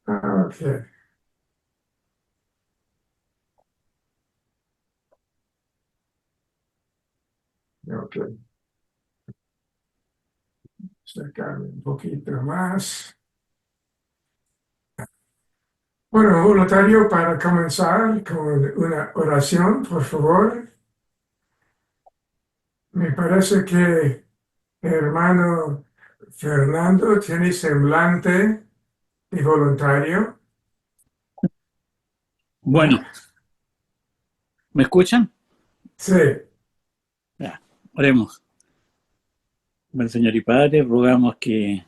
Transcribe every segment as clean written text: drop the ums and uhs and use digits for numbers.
Ok. Ok. Sacarme un poquito más. Bueno, voluntario para comenzar con una oración, por favor. Me parece que hermano Fernando tiene semblante de voluntario. Bueno, ¿me escuchan? Sí, Ya, oremos. Buen Señor y Padre, rogamos que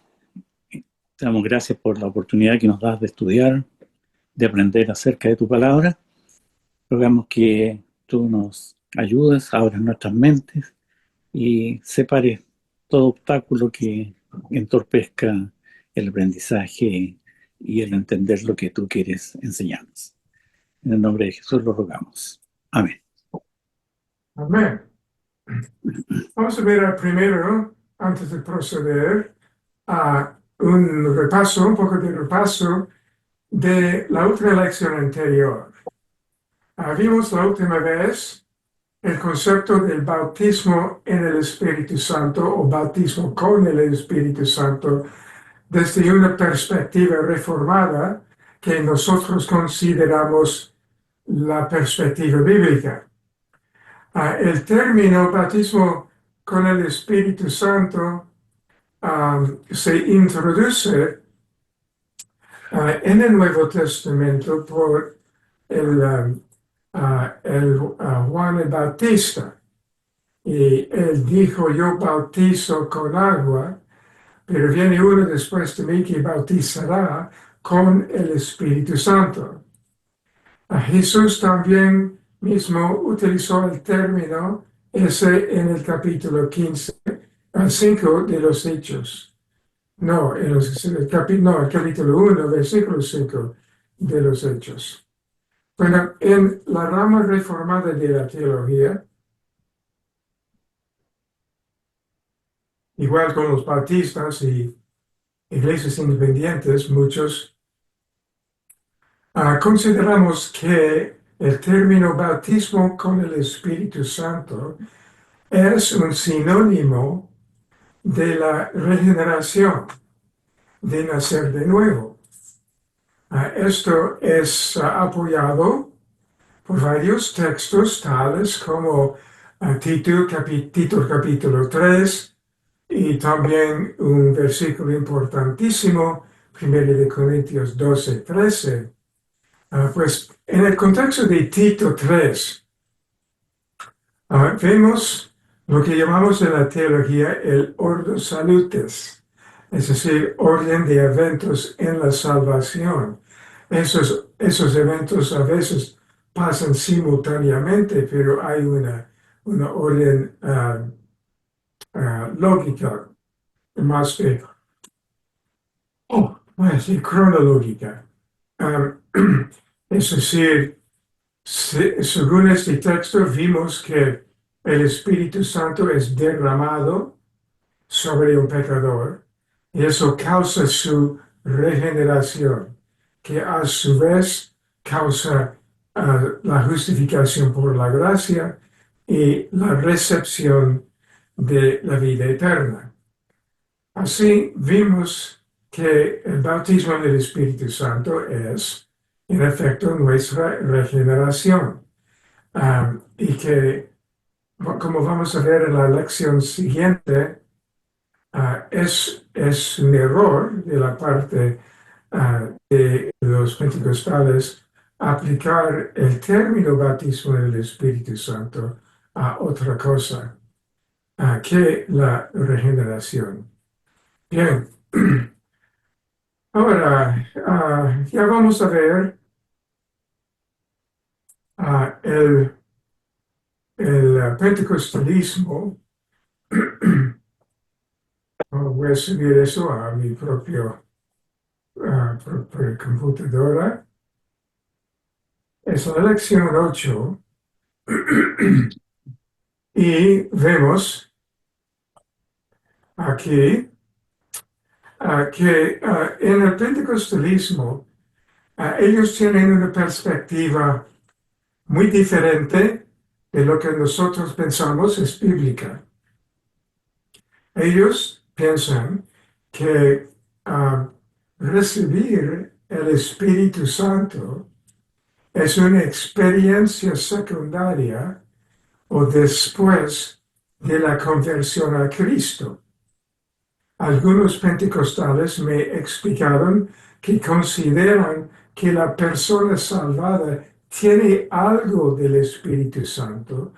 te damos gracias por la oportunidad que nos das de estudiar, de aprender acerca de tu palabra. Rogamos que tú nos ayudes, abras nuestras mentes y separes todo obstáculo que entorpezca el aprendizaje y el entender lo que tú quieres enseñarnos. En el nombre de Jesús lo rogamos. Amén. amén. Vamos a ver primero, antes de proceder, a un repaso, un poco de repaso de la última lección anterior. Vimos la última vez el concepto del bautismo en el Espíritu Santo o bautismo con el Espíritu Santo desde una perspectiva reformada que nosotros consideramos la perspectiva bíblica. El término bautismo con el Espíritu Santo se introduce en el Nuevo Testamento por el Juan el Bautista. Y él dijo, yo bautizo con agua, pero viene uno después de mí que bautizará con el Espíritu Santo. Jesús también mismo utilizó el término ese en el capítulo 15, 5 de los Hechos. No, el capítulo 1, versículo 5 de los Hechos. Bueno, en la rama reformada de la teología, igual con los bautistas y iglesias independientes, muchos, consideramos que el término bautismo con el Espíritu Santo es un sinónimo de la regeneración, de nacer de nuevo. Esto es apoyado por varios textos tales como Tito capítulo 3 y también un versículo importantísimo, 1 Corintios 12:13. Pues en el contexto de Tito 3, vemos lo que llamamos en la teología el ordo salutis, es decir, orden de eventos en la salvación. Esos eventos a veces pasan simultáneamente, pero hay una orden lógica, más que cronológica. Es decir, según este texto vimos que el Espíritu Santo es derramado sobre un pecador y eso causa su regeneración, que a su vez causa la justificación por la gracia y la recepción de la vida eterna. Así vimos que el bautismo del Espíritu Santo es, en efecto, nuestra regeneración. Y que, como vamos a ver en la lección siguiente, es un error de la parte de los pentecostales aplicar el término bautismo del Espíritu Santo a otra cosa que la regeneración. Bien, ahora ya vamos a ver el pentecostalismo. Voy a subir eso a mi propia computadora. Es la lección 8 y vemos aquí que en el pentecostalismo ellos tienen una perspectiva muy diferente de lo que nosotros pensamos es bíblica. Ellos piensan que recibir el Espíritu Santo es una experiencia secundaria o después de la conversión a Cristo. Algunos pentecostales me explicaron que consideran que la persona salvada tiene algo del Espíritu Santo,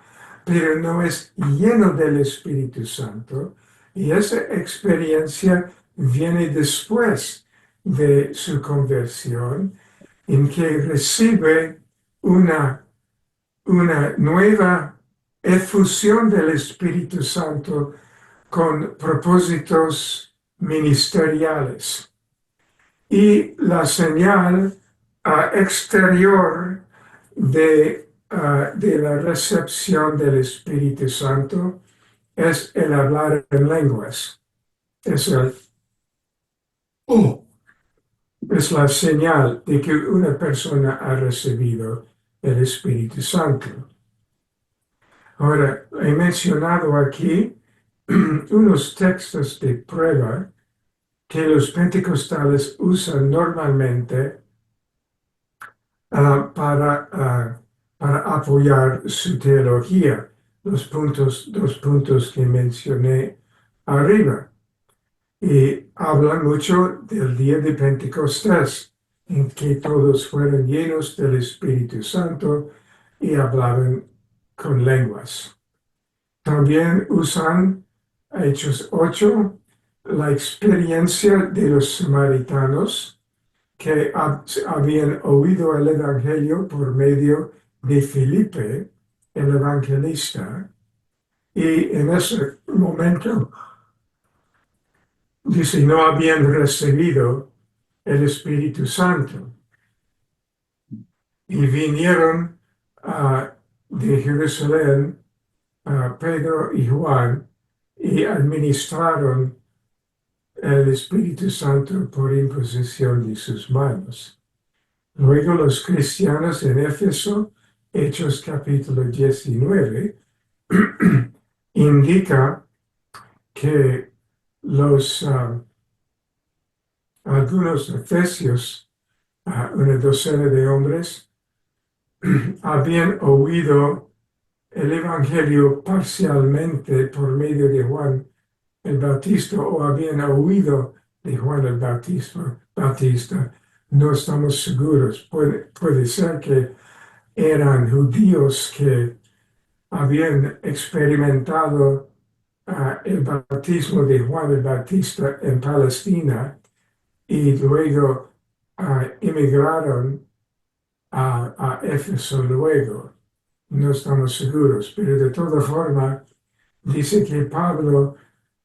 pero no es lleno del Espíritu Santo, y esa experiencia viene después de su conversión, en que recibe una nueva efusión del Espíritu Santo con propósitos ministeriales. Y la señal exterior de la recepción del Espíritu Santo es el hablar en lenguas. Es la señal de que una persona ha recibido el Espíritu Santo. Ahora, he mencionado aquí unos textos de prueba que los pentecostales usan normalmente para apoyar su teología, dos puntos que mencioné arriba. Y hablan mucho del día de Pentecostés, en que todos fueron llenos del Espíritu Santo y hablaban con lenguas. También usan Hechos 8, la experiencia de los samaritanos que habían oído el Evangelio por medio de Felipe, el evangelista, y en ese momento, dice, no habían recibido el Espíritu Santo. Y vinieron de Jerusalén Pedro y Juan y administraron el Espíritu Santo por imposición de sus manos. Luego los cristianos en Éfeso, Hechos capítulo 19, indica que algunos efesios, una docena de hombres, habían oído el Evangelio parcialmente por medio de Juan el Bautista o habían oído de Juan el Bautista. No estamos seguros. Puede ser que eran judíos que habían experimentado el bautismo de Juan el Bautista en Palestina y luego emigraron a Éfeso luego. No estamos seguros, pero de toda forma dice que Pablo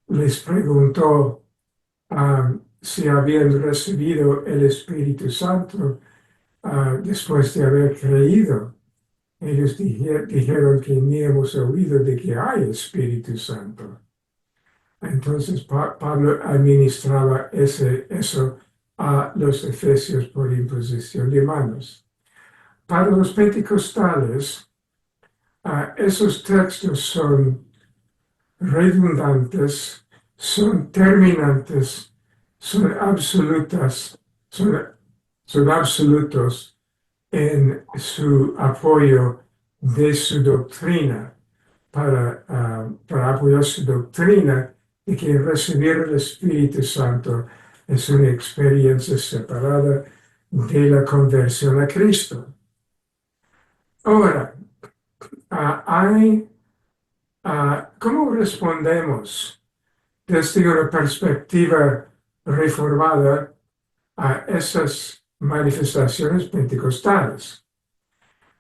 les preguntó si habían recibido el Espíritu Santo después de haber creído. Ellos dijeron que ni hemos oído de que hay Espíritu Santo. Entonces Pablo administraba eso a los efesios por imposición de manos. Para los pentecostales, esos textos son redundantes, son terminantes, son absolutos en su apoyo de su doctrina, para apoyar su doctrina de que recibir el Espíritu Santo es una experiencia separada de la conversión a Cristo. Ahora, ¿cómo respondemos desde una perspectiva reformada a esas manifestaciones pentecostales?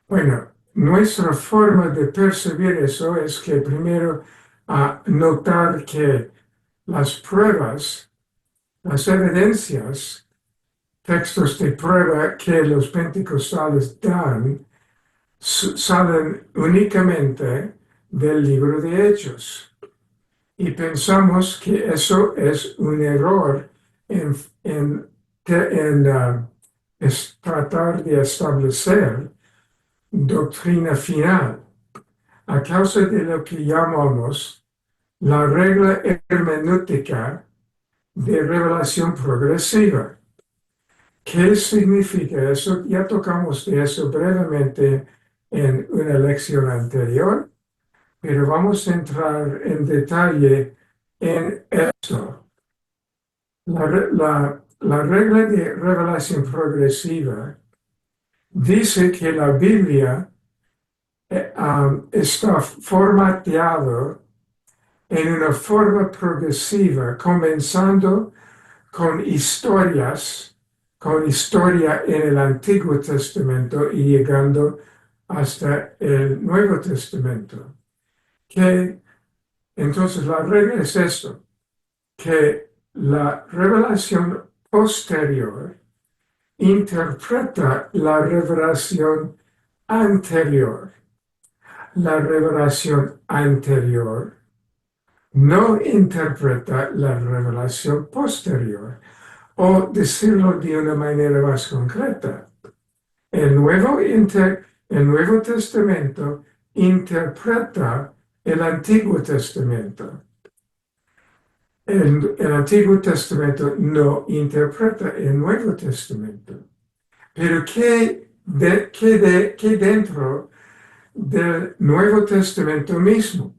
Bueno, nuestra forma de percibir eso es que primero notar que las pruebas, las evidencias, textos de prueba que los pentecostales dan, salen únicamente del libro de Hechos. Y pensamos que eso es un error en es tratar de establecer doctrina final a causa de lo que llamamos la regla hermenéutica de revelación progresiva. ¿Qué significa eso? Ya tocamos de eso brevemente en una lección anterior, pero vamos a entrar en detalle en esto. La regla de revelación progresiva dice que la Biblia está formateado en una forma progresiva, comenzando con historia en el Antiguo Testamento y llegando hasta el Nuevo Testamento. Entonces la regla es esto, que la revelación posterior interpreta la revelación anterior. La revelación anterior no interpreta la revelación posterior. O decirlo de una manera más concreta, el Nuevo Testamento interpreta el Antiguo Testamento. El Antiguo Testamento no interpreta el Nuevo Testamento. Pero ¿qué dentro del Nuevo Testamento mismo?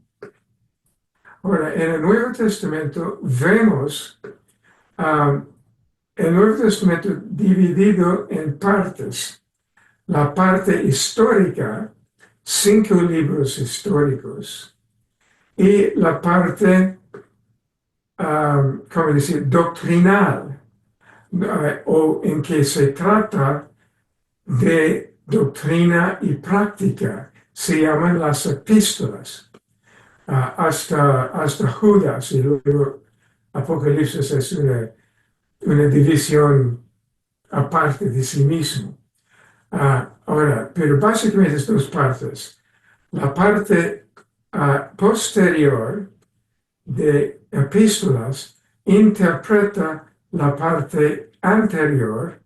Ahora, en el Nuevo Testamento vemos el Nuevo Testamento dividido en partes. La parte histórica, 5 libros históricos, y la parte, ¿cómo decir?, doctrinal, o en que se trata de doctrina y práctica, se llaman las epístolas, hasta Judas, y luego Apocalipsis es una división aparte de sí mismo. Ahora, pero básicamente es dos partes. La parte posterior de epístolas interpreta la parte anterior,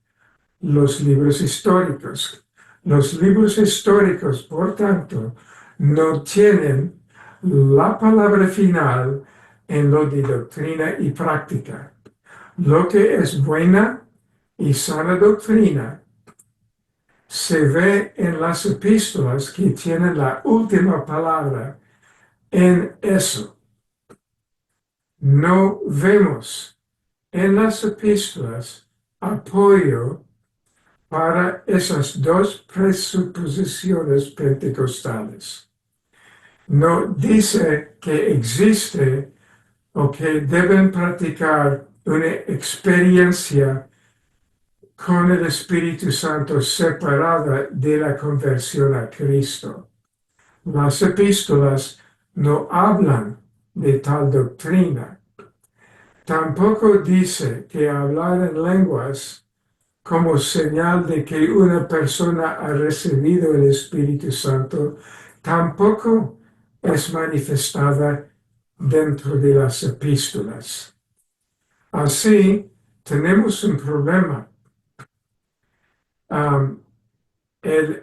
los libros históricos. Los libros históricos, por tanto, no tienen la palabra final en lo de doctrina y práctica. Lo que es buena y sana doctrina se ve en las epístolas que tienen la última palabra en eso. No vemos en las epístolas apoyo para esas dos presuposiciones pentecostales. No dice que existe o que deben practicar una experiencia con el Espíritu Santo separada de la conversión a Cristo. Las epístolas no hablan de tal doctrina. Tampoco dice que hablar en lenguas como señal de que una persona ha recibido el Espíritu Santo tampoco es manifestada dentro de las epístolas. Así, tenemos un problema.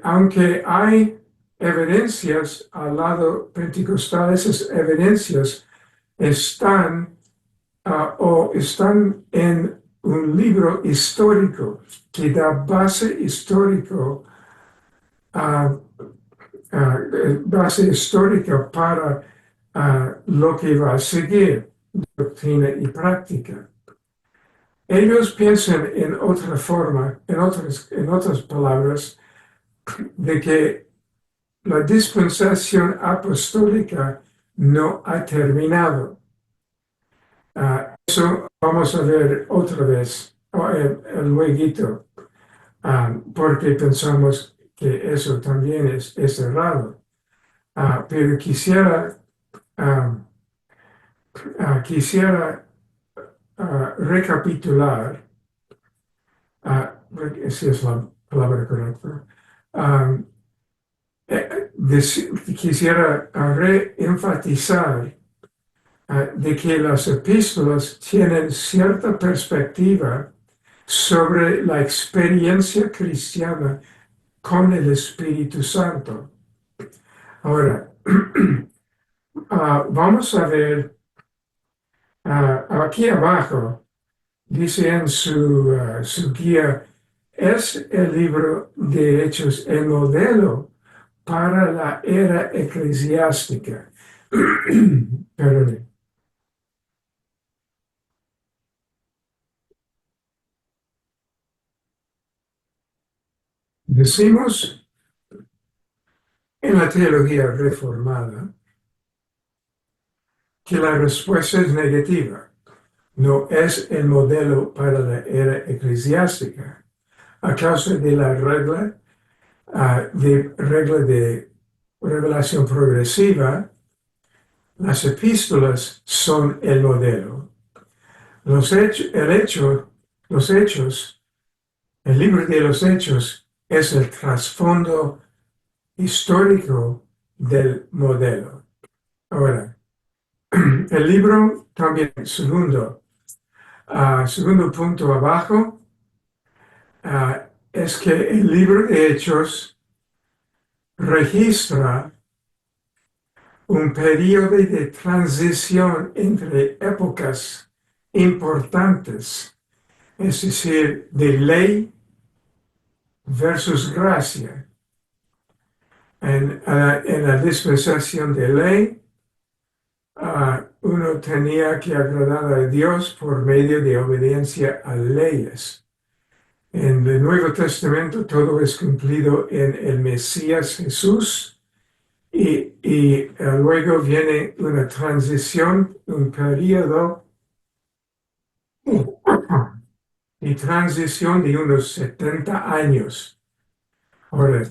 Aunque hay evidencias al lado pentecostal, esas evidencias están en un libro histórico que da base histórica para lo que va a seguir, doctrina y práctica. Ellos piensan en otra forma, en otras palabras, de que la dispensación apostólica no ha terminado. Eso vamos a ver otra vez, luego, porque pensamos que eso también es errado. Pero quisiera recapitular, si es la palabra correcta, quisiera reenfatizar de que las epístolas tienen cierta perspectiva sobre la experiencia cristiana con el Espíritu Santo. Ahora, vamos a ver aquí abajo, dice en su guía, es el libro de Hechos el modelo para la era eclesiástica. Perdón. Decimos en la teología reformada que la respuesta es negativa. No es el modelo para la era eclesiástica a causa de la regla de revelación progresiva. Las epístolas son el modelo. Los hechos, el libro de los hechos es el trasfondo histórico del modelo. Ahora, el libro también, segundo punto abajo, es que el libro de Hechos registra un periodo de transición entre épocas importantes, es decir, de ley versus gracia. En la dispensación de ley, uno tenía que agradar a Dios por medio de obediencia a leyes. En el Nuevo Testamento todo es cumplido en el Mesías Jesús y luego viene una transición, un periodo de transición de unos 70 años. Ahora,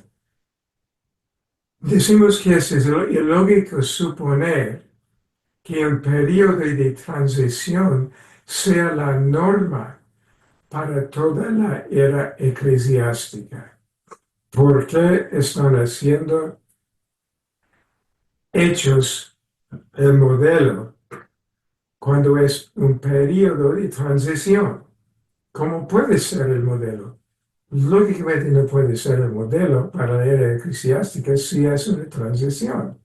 decimos que es ilógico suponer que un periodo de transición sea la norma para toda la era eclesiástica. ¿Por qué están haciendo hechos el modelo cuando es un periodo de transición? ¿Cómo puede ser el modelo? Lógicamente no puede ser el modelo para la era eclesiástica si es una transición.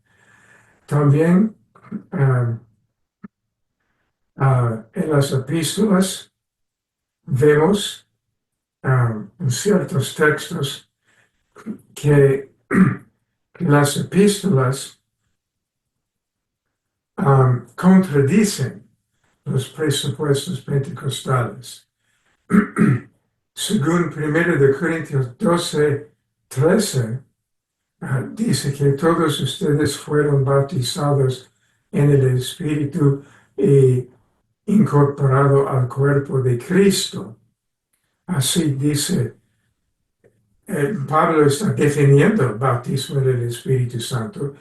También en las epístolas vemos en ciertos textos que las epístolas contradicen los presupuestos pentecostales. Según 1 Corintios 12:13, dice que todos ustedes fueron bautizados en el Espíritu y incorporado al cuerpo de Cristo. Así dice, Pablo está definiendo el bautismo del Espíritu Santo.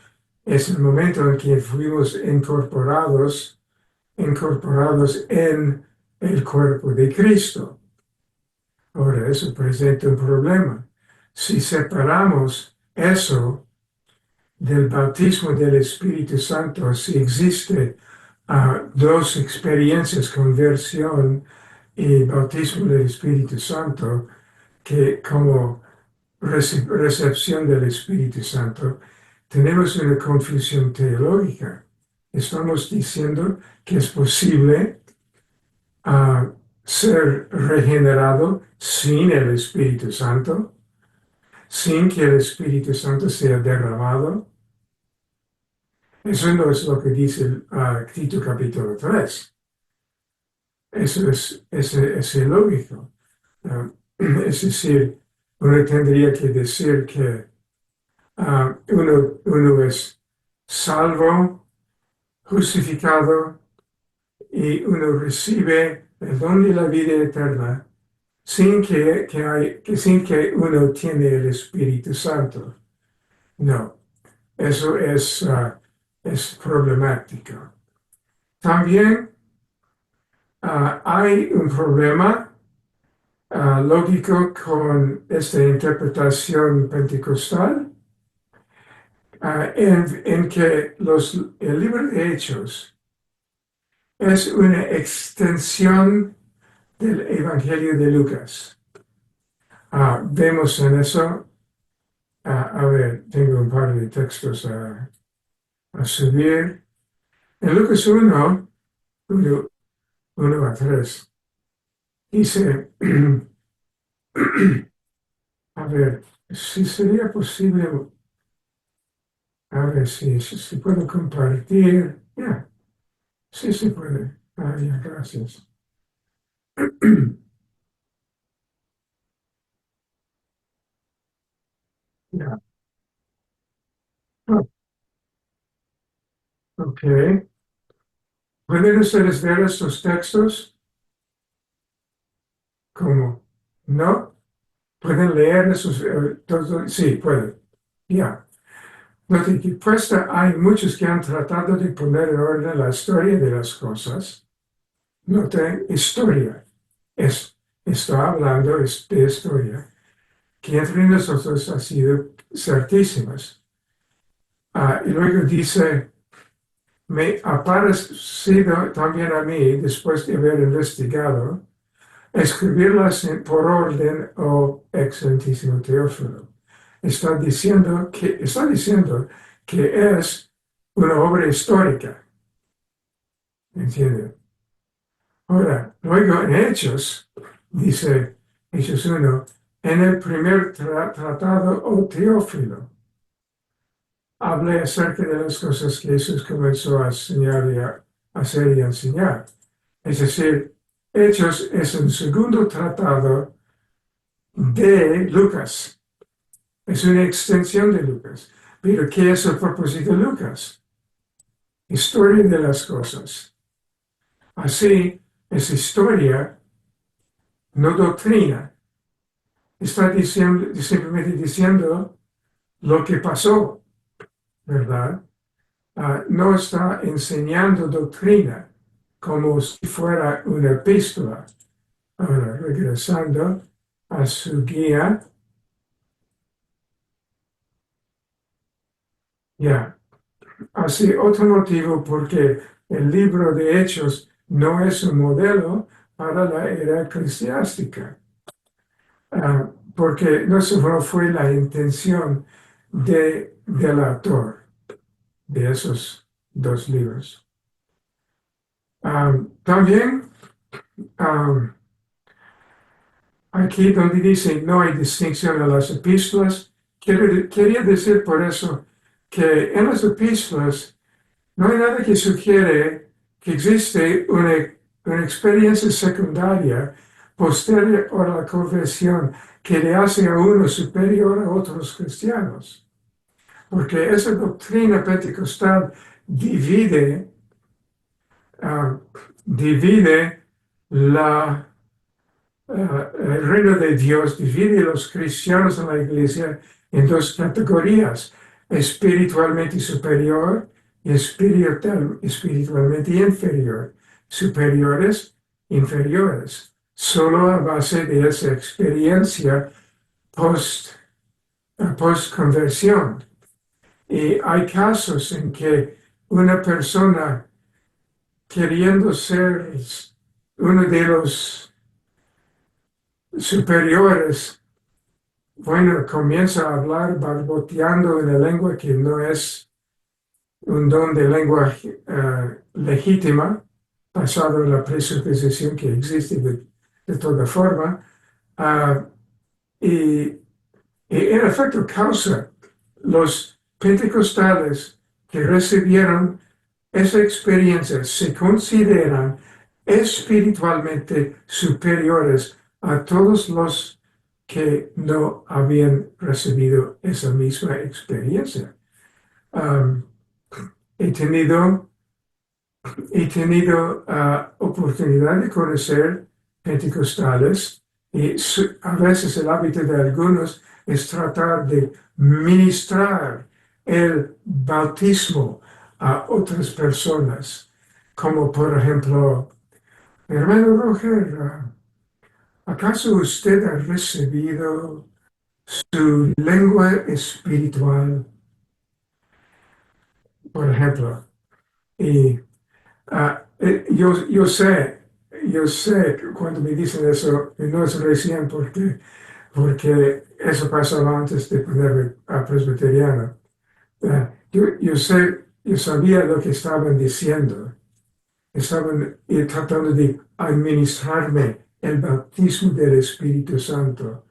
Es el momento en que fuimos incorporados en el cuerpo de Cristo. Ahora, eso presenta un problema. Si separamos eso del bautismo del Espíritu Santo, si existe dos experiencias, conversión y bautismo del Espíritu Santo, que como recepción del Espíritu Santo, tenemos una confusión teológica. Estamos diciendo que es posible ser regenerado sin el Espíritu Santo, sin que el Espíritu Santo sea derramado. Eso no es lo que dice Tito capítulo 3. Eso es ilógico. Es decir, uno tendría que decir que uno es salvo, justificado, y uno recibe el don de la vida eterna sin que uno tiene el Espíritu Santo. No, eso es problemático. También hay un problema lógico con esta interpretación pentecostal, en que el libro de Hechos es una extensión del Evangelio de Lucas. Vemos en eso, a ver, tengo un par de textos a subir. En Lucas 1, 1 a 3, dice, a ver, si sería posible, a ver si puedo compartir. Ya, sí se puede. Ya, gracias. Ya, oh, ok. ¿Pueden ustedes ver estos textos? ¿Cómo? ¿No? ¿Pueden leer esos? Sí, pueden. Ya. Noten que hay muchos que han tratado de poner en orden la historia de las cosas. Noten, historia. Está hablando de historia, que entre nosotros ha sido certísimas. Y luego dice, me ha parecido también a mí, después de haber investigado, escribirlas por orden, oh excelentísimo Teófilo. Está diciendo que es una obra histórica, ¿entienden? Ahora, luego en Hechos, dice Hechos 1, en el primer tratado, oh Teófilo, hablé acerca de las cosas que Jesús comenzó a enseñar y a hacer y a enseñar. Es decir, Hechos es un segundo tratado de Lucas. Es una extensión de Lucas. Pero ¿qué es el propósito de Lucas? Historia de las cosas. Así, es historia, no doctrina. Está diciendo, simplemente diciendo lo que pasó, ¿verdad? No está enseñando doctrina como si fuera una epístola. Ahora, regresando a su guía, ya. Así, otro motivo porque el libro de Hechos no es un modelo para la era eclesiástica, porque no solo fue la intención del autor de esos dos libros. También, aquí donde dice no hay distinción en las epístolas, quería decir por eso que en las epístolas no hay nada que sugiere que existe una experiencia secundaria posterior a la conversión que le hace a uno superior a otros cristianos. Porque esa doctrina pentecostal divide, divide el reino de Dios, divide los cristianos en la iglesia en dos categorías, espiritualmente superior y espiritualmente inferior, superiores, inferiores, solo a base de esa experiencia post-conversión. Y hay casos en que una persona queriendo ser uno de los superiores, bueno, comienza a hablar barboteando en la lengua que no es un don de lengua legítima, basado en la presuposición que existe de toda forma, y en efecto causa los pentecostales que recibieron esa experiencia se consideran espiritualmente superiores a todos los que no habían recibido esa misma experiencia. He tenido oportunidad de conocer pentecostales y a veces el hábito de algunos es tratar de ministrar el bautismo a otras personas, como por ejemplo, hermano Roger, ¿acaso usted ha recibido su lengua espiritual, por ejemplo? Y yo sé, yo sé que cuando me dicen eso, no es recién porque eso pasaba antes de ponerme a presbiteriano. Yo sabía lo que estaban diciendo. Estaban tratando de administrarme el bautismo del Espíritu Santo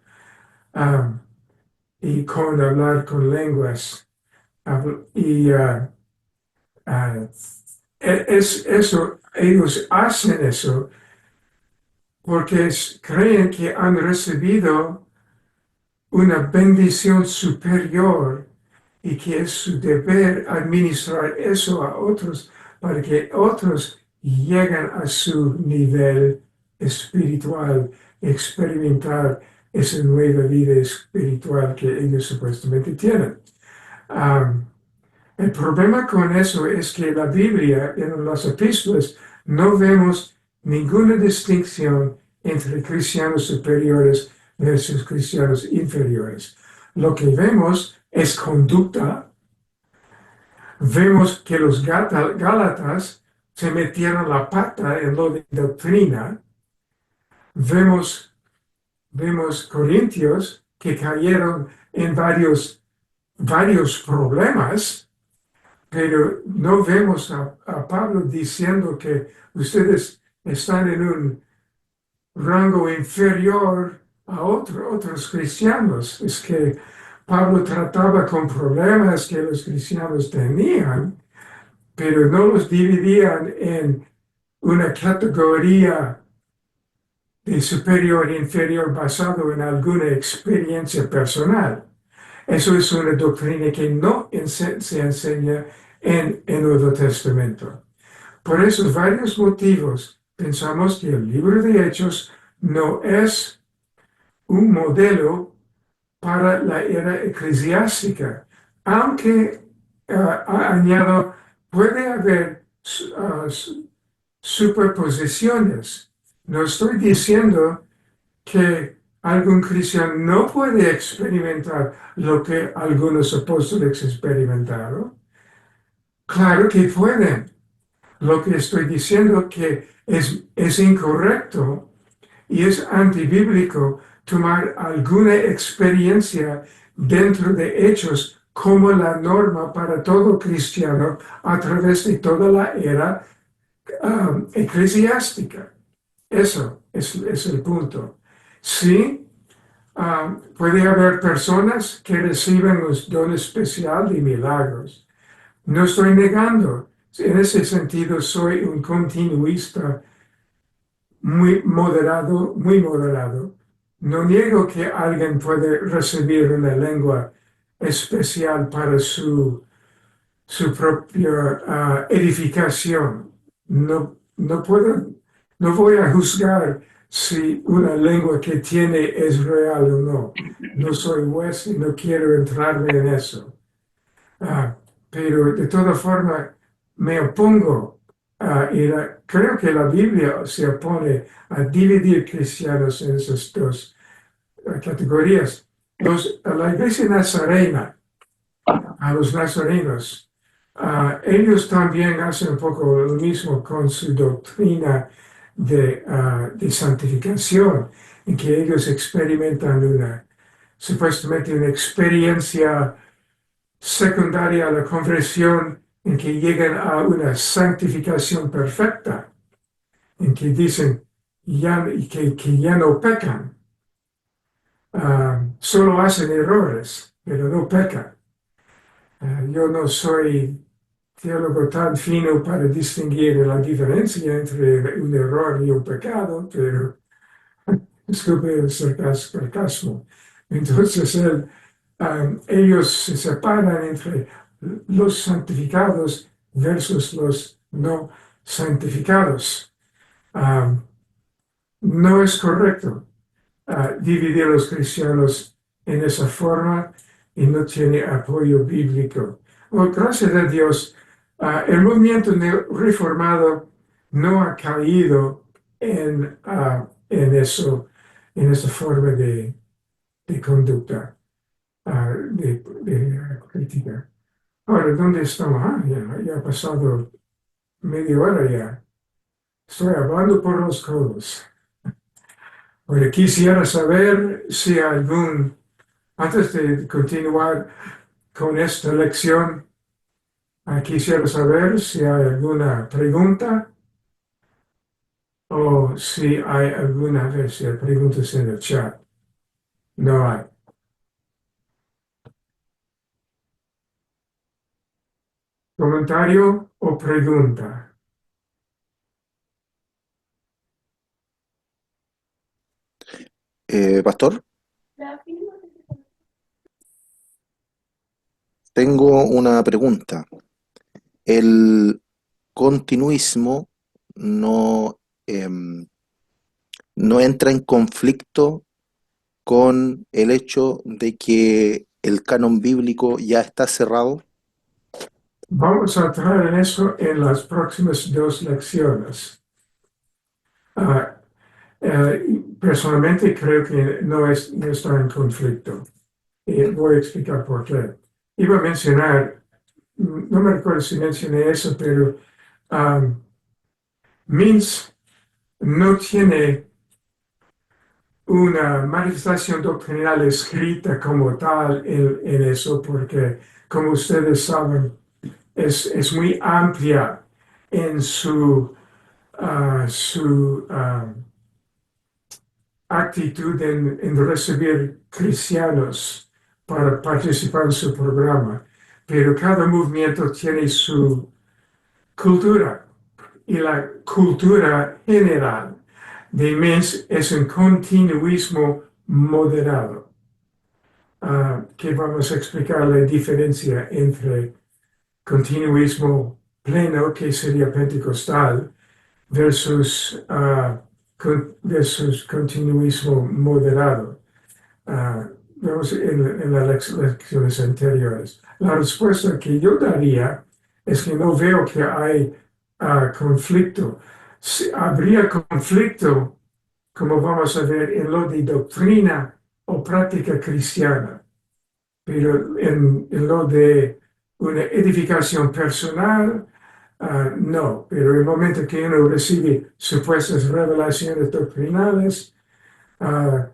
um, y con hablar con lenguas. Y es eso, ellos hacen eso porque creen que han recibido una bendición superior y que es su deber administrar eso a otros para que otros lleguen a su nivel espiritual, experimentar esa nueva vida espiritual que ellos supuestamente tienen. Um, el problema con eso es que en la Biblia, en las epístolas, no vemos ninguna distinción entre cristianos superiores versus cristianos inferiores. Lo que vemos es conducta. Vemos que los Gálatas se metieron la pata en lo de doctrina. Vemos Corintios que cayeron en varios problemas. Pero no vemos a Pablo diciendo que ustedes están en un rango inferior a otros cristianos. Es que Pablo trataba con problemas que los cristianos tenían, pero no los dividían en una categoría de superior e inferior basado en alguna experiencia personal. Eso es una doctrina que no se enseña en el Nuevo Testamento. Por esos varios motivos, pensamos que el libro de Hechos no es un modelo para la era eclesiástica, aunque añado, puede haber superposiciones. No estoy diciendo que algún cristiano no puede experimentar lo que algunos apóstoles experimentaron. Claro que pueden. Lo que estoy diciendo que es incorrecto y es antibíblico tomar alguna experiencia dentro de Hechos como la norma para todo cristiano a través de toda la era eclesiástica. Eso es el punto. Sí, puede haber personas que reciben un don especial de milagros. No estoy negando. En ese sentido, soy un continuista muy moderado, muy moderado. No niego que alguien puede recibir una lengua especial para su propia edificación. No voy a juzgar si una lengua que tiene es real o no. No soy juez y no quiero entrarme en eso. Pero de toda forma me opongo y creo que la Biblia se opone a dividir cristianos en esas dos categorías. La iglesia nazarena, a los nazarenos, ellos también hacen un poco lo mismo con su doctrina de santificación, en que ellos experimentan supuestamente una experiencia secundaria a la conversión, en que llegan a una santificación perfecta, en que dicen que ya no pecan, solo hacen errores, pero no pecan. Yo no soy teólogo tan fino para distinguir la diferencia entre un error y un pecado, pero disculpe el sarcasmo. Entonces, ellos se separan entre los santificados versus los no santificados. No es correcto dividir a los cristianos en esa forma y no tiene apoyo bíblico. Gracias a Dios, el movimiento reformado no ha caído en esa forma de conducta, de crítica. Ahora, ¿dónde estamos? Ya ha pasado media hora ya. Estoy hablando por los codos. Porque quisiera saber si antes de continuar con esta lección, quisiera saber si hay alguna pregunta o si hay alguna vez si hay preguntas en el chat. No hay. ¿Comentario o pregunta? Pastor, tengo una pregunta. ¿El continuismo no, no entra en conflicto con el hecho de que el canon bíblico ya está cerrado? Vamos a entrar en eso en las próximas dos lecciones. Ah, Personalmente creo que no está en conflicto. Y voy a explicar por qué. Iba a mencionar, no me recuerdo si mencioné eso, pero Mintz no tiene una manifestación doctrinal escrita como tal en eso, porque como ustedes saben, es muy amplia en su actitud en recibir cristianos para participar en su programa. Pero cada movimiento tiene su cultura y la cultura general de Mintz es un continuismo moderado. Que vamos a explicar la diferencia entre continuismo pleno, que sería pentecostal, versus continuismo moderado. Vemos en las lecciones anteriores. La respuesta que yo daría es que no veo que hay conflicto. Habría conflicto, como vamos a ver, en lo de doctrina o práctica cristiana, pero en lo de una edificación personal, no. Pero el momento que uno recibe supuestas revelaciones doctrinales, uh,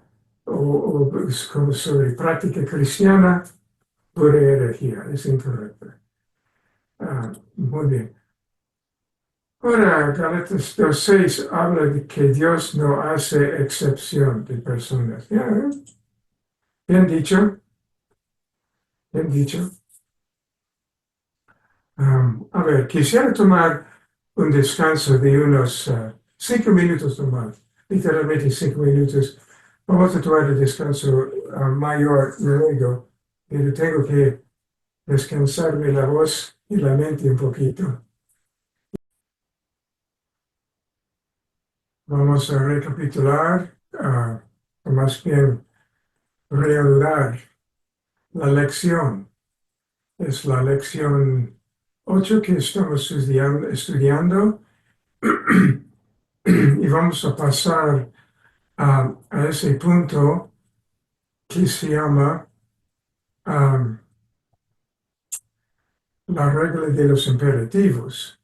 como sobre práctica cristiana, pura herejía, es incorrecta. Muy bien. Ahora, Gálatas 2:6 habla de que Dios no hace excepción de personas. Bien dicho, bien dicho. A ver, quisiera tomar un descanso de unos 5 minutos nomás, literalmente 5 minutos. Vamos a tomar el descanso mayor luego, pero tengo que descansarme la voz y la mente un poquito. Vamos a recapitular, o más bien reanudar la lección. Es la lección 8 que estamos estudiando y vamos a pasar a ese punto que se llama la regla de los imperativos.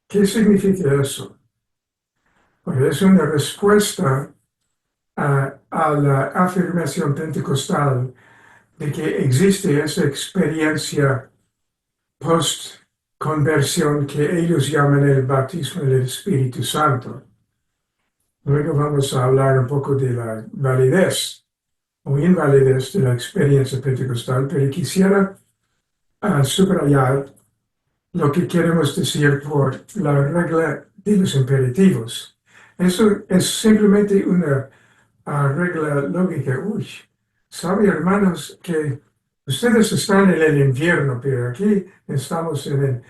¿Qué significa eso? Pues es una respuesta a la afirmación pentecostal de que existe esa experiencia post-conversión que ellos llaman el bautismo del Espíritu Santo. Luego vamos a hablar un poco de la validez o invalidez de la experiencia pentecostal, pero quisiera subrayar lo que queremos decir por la regla de los imperativos. Eso es simplemente una regla lógica. Uy, sabe, hermanos, que ustedes están en el invierno, pero aquí estamos en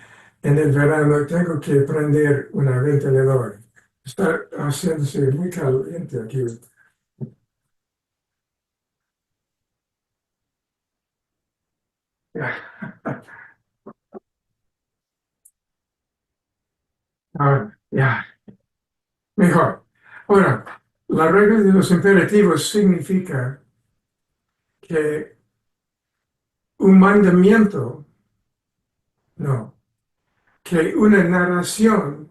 el verano. Tengo que prender un ventilador. Está haciéndose muy caliente aquí. Ya, mejor. Ahora, la regla de los imperativos significa que un mandamiento, no, que una narración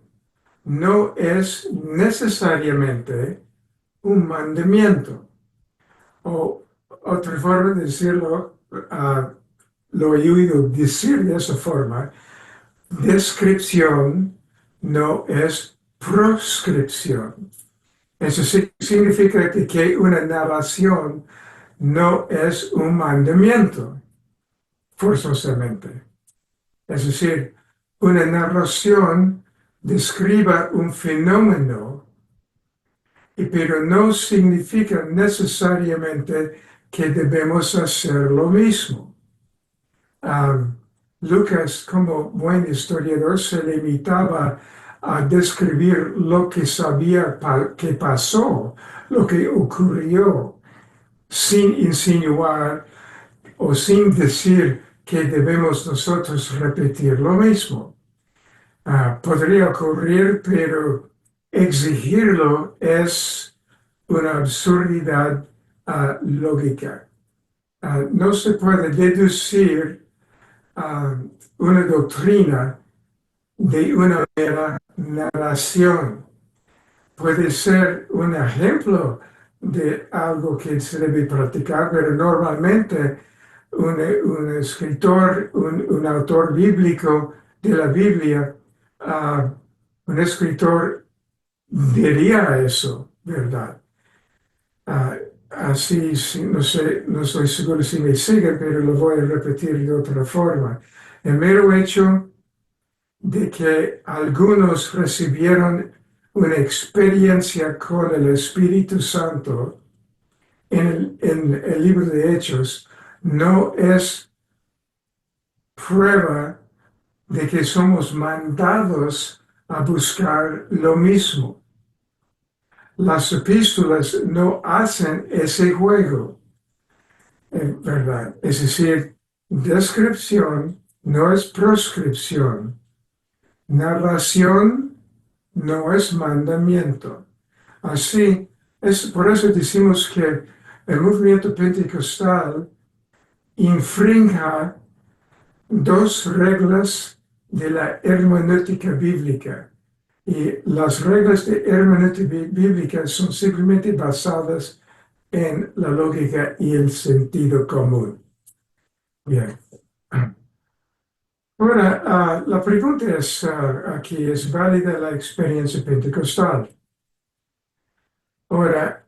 no es necesariamente un mandamiento. O otra forma de decirlo, lo he oído decir de esa forma, descripción no es proscripción. Eso significa que una narración no es un mandamiento, forzosamente. Es decir, una narración describe un fenómeno, pero no significa necesariamente que debemos hacer lo mismo. Lucas, como buen historiador, se limitaba a describir lo que sabía que pasó, lo que ocurrió, sin insinuar o sin decir que debemos nosotros repetir lo mismo. Podría ocurrir, pero exigirlo es una absurdidad lógica. No se puede deducir una doctrina de una mera narración. Puede ser un ejemplo de algo que se debe practicar, pero normalmente un escritor, un autor bíblico de la Biblia, un escritor diría eso, ¿verdad? Así, no sé, no estoy seguro si me siguen, pero lo voy a repetir de otra forma. El mero hecho de que algunos recibieron una experiencia con el Espíritu Santo en el libro de Hechos no es prueba de que somos mandados a buscar lo mismo. Las epístolas no hacen ese juego, ¿verdad? Es decir, descripción no es proscripción, narración no es mandamiento. Así, por eso decimos que el movimiento pentecostal infrinja dos reglas de la hermenéutica bíblica. Y las reglas de hermenéutica bíblica son simplemente basadas en la lógica y el sentido común. Bien. Ahora, la pregunta es, aquí, ¿es válida la experiencia pentecostal? Ahora,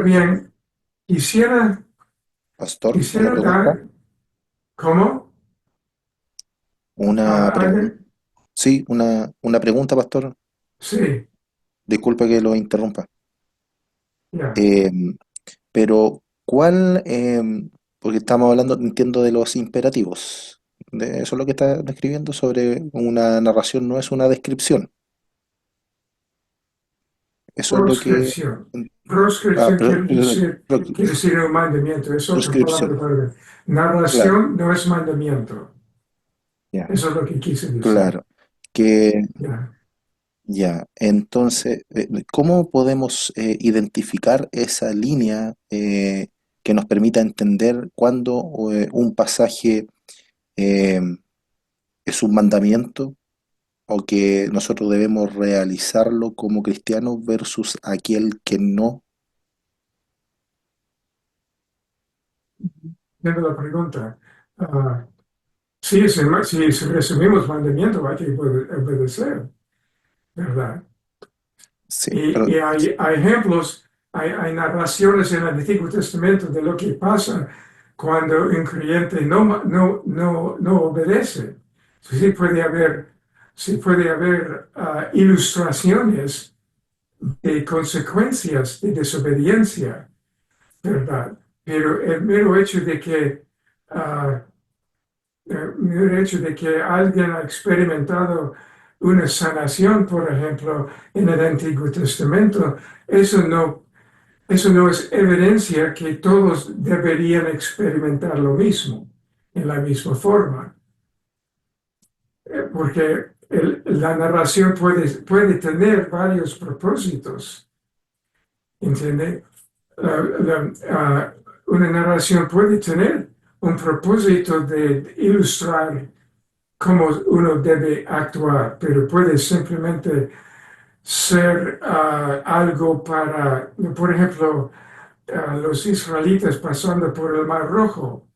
bien, quisiera, Pastor, una quisiera pregunta. dar, ¿cómo? Una pregunta. ¿Alguien? Sí, una pregunta, pastor. Sí, Disculpe que lo interrumpa. ya. Eh, pero, ¿cuál? Porque estamos hablando, entiendo, de los imperativos. Eso es lo que está describiendo sobre una narración, no es una descripción. Eso es lo que... Proscripción. Proscripción quiere decir un mandamiento, es otra Proscripción, palabra para claro, narración, no es mandamiento. ya, Eso es lo que quise decir. claro. Que Ya. ya, entonces, ¿cómo podemos identificar esa línea que nos permita entender cuándo un pasaje eh, es un mandamiento o que nosotros debemos realizarlo como cristianos versus aquel que no? Viendo la pregunta. ah, sí, si resumimos mandamiento, hay que obedecer, ¿verdad? Sí, pero Y hay ejemplos, hay narraciones en el Antiguo Testamento de lo que pasa cuando un creyente no obedece. Sí puede haber ilustraciones de consecuencias de desobediencia, ¿verdad? Pero el mero hecho de que ah, el hecho de que alguien ha experimentado una sanación, por ejemplo, en el Antiguo Testamento, eso no es evidencia que todos deberían experimentar lo mismo, en la misma forma, porque la narración puede tener varios propósitos, ¿entiende? Una narración puede tener un propósito de ilustrar cómo uno debe actuar, pero puede simplemente ser algo para, por ejemplo, los israelitas pasando por el Mar Rojo.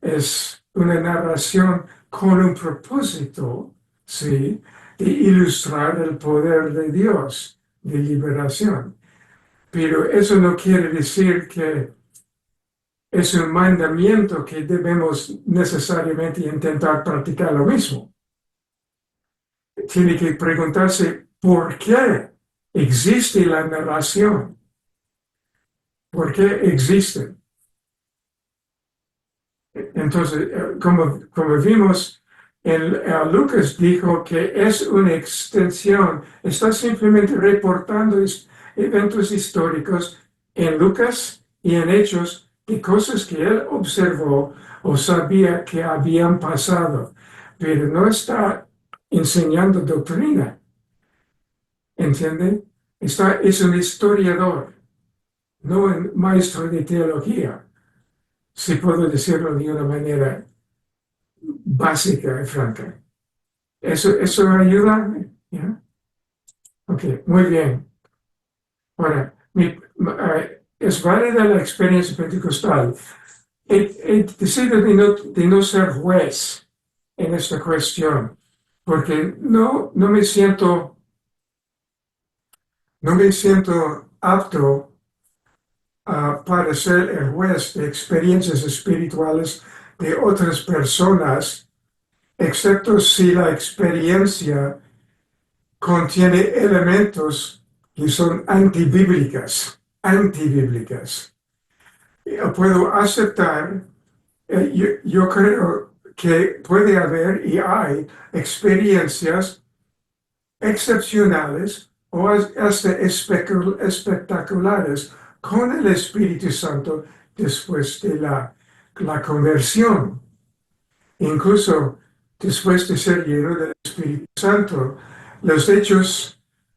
Es una narración con un propósito, ¿sí? De ilustrar el poder de Dios, de liberación. Pero eso no quiere decir que es un mandamiento que debemos necesariamente intentar practicar lo mismo. Tiene que preguntarse por qué existe la narración, por qué existe. Entonces, como vimos, Lucas dijo que es una extensión, está simplemente reportando eventos históricos en Lucas y en Hechos de cosas que él observó o sabía que habían pasado, pero no está enseñando doctrina, ¿entiende? Es un historiador, no un maestro de teología, si puedo decirlo de una manera básica y franca. ¿Eso ayuda? ¿Ya? Ok, muy bien. Ahora, es válida la experiencia pentecostal. He decidido de no ser juez en esta cuestión, porque no me siento apto para ser el juez de experiencias espirituales de otras personas, excepto si la experiencia contiene elementos que son antibíblicas. Puedo aceptar, yo creo que puede haber y hay experiencias excepcionales o hasta espectaculares con el Espíritu Santo después de la conversión. Incluso después de ser lleno del Espíritu Santo,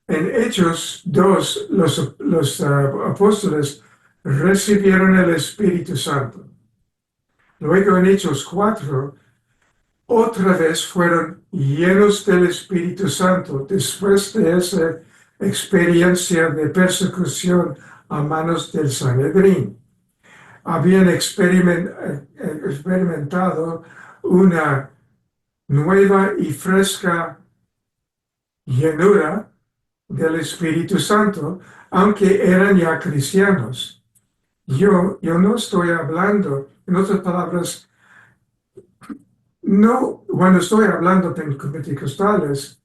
en Hechos 2, los apóstoles recibieron el Espíritu Santo. Luego en Hechos 4, otra vez fueron llenos del Espíritu Santo después de esa experiencia de persecución a manos del Sanedrín. Habían experimentado una nueva y fresca llenura del Espíritu Santo, aunque eran ya cristianos. Yo no estoy hablando, en otras palabras, no, cuando estoy hablando pentecostales,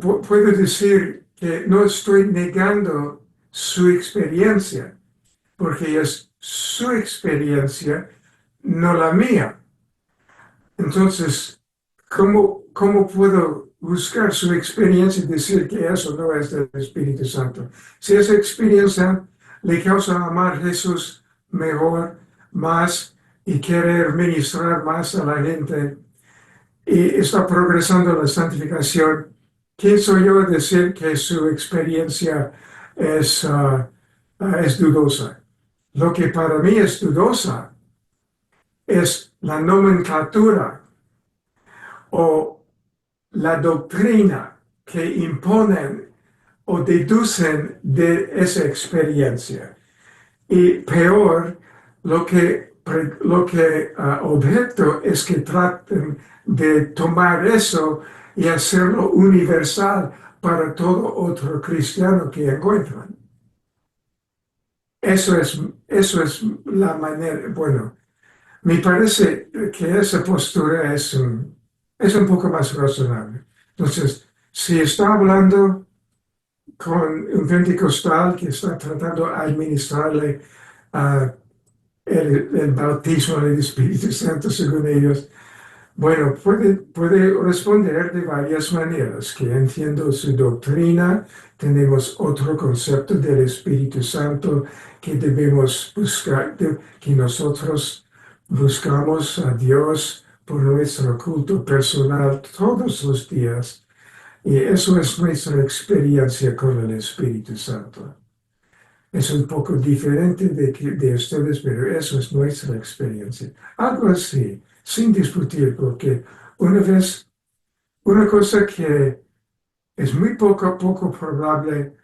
puedo decir que no estoy negando su experiencia, porque es su experiencia, no la mía. Entonces, ¿cómo puedo buscar su experiencia y decir que eso no es del Espíritu Santo? Si esa experiencia le causa amar a Jesús mejor, más, y querer ministrar más a la gente, y está progresando la santificación, ¿quién soy yo a decir que su experiencia es dudosa? Lo que para mí es dudosa es la nomenclatura o la doctrina que imponen o deducen de esa experiencia. Y peor, lo que objeto es que traten de tomar eso y hacerlo universal para todo otro cristiano que encuentran. Eso es la manera, bueno, me parece que esa postura es un poco más razonable. Entonces, si está hablando con un pentecostal que está tratando de administrarle el bautismo del Espíritu Santo, según ellos, bueno, puede responder de varias maneras, que entiendo su doctrina, tenemos otro concepto del Espíritu Santo que debemos buscar, que nosotros buscamos a Dios por nuestro culto personal todos los días, y eso es nuestra experiencia con el Espíritu Santo. Es un poco diferente de ustedes, pero eso es nuestra experiencia. Algo así. sin discutir, porque una cosa que es muy poco probable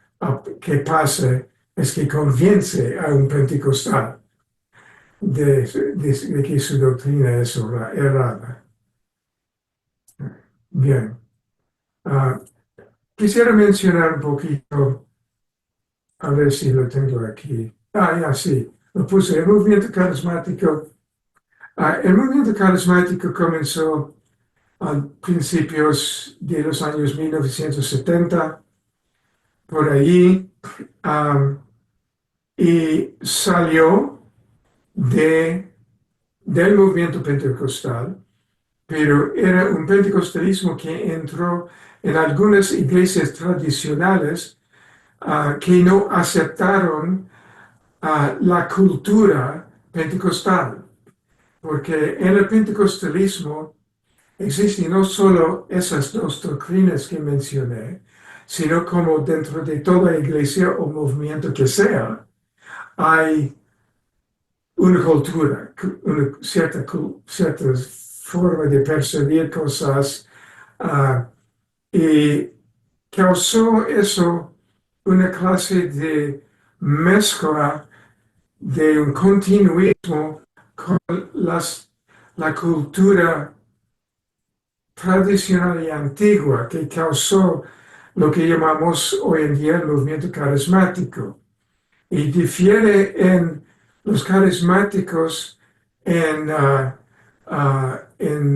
que pase es que convence a un pentecostal de que su doctrina es errada. Bien. Ah, quisiera mencionar un poquito, a ver si lo tengo aquí. Ya sí, lo puse. El movimiento carismático. El movimiento carismático comenzó a principios de los años 1970, por allí, y salió del movimiento pentecostal, pero era un pentecostalismo que entró en algunas iglesias tradicionales que no aceptaron la cultura pentecostal, porque en el pentecostalismo existen no solo esas dos doctrinas que mencioné, sino como dentro de toda iglesia o movimiento que sea, hay una cultura, una cierta forma de percibir cosas, y causó eso una clase de mezcla de un continuismo con la cultura tradicional y antigua que causó lo que llamamos hoy en día el movimiento carismático. Y difiere en los carismáticos en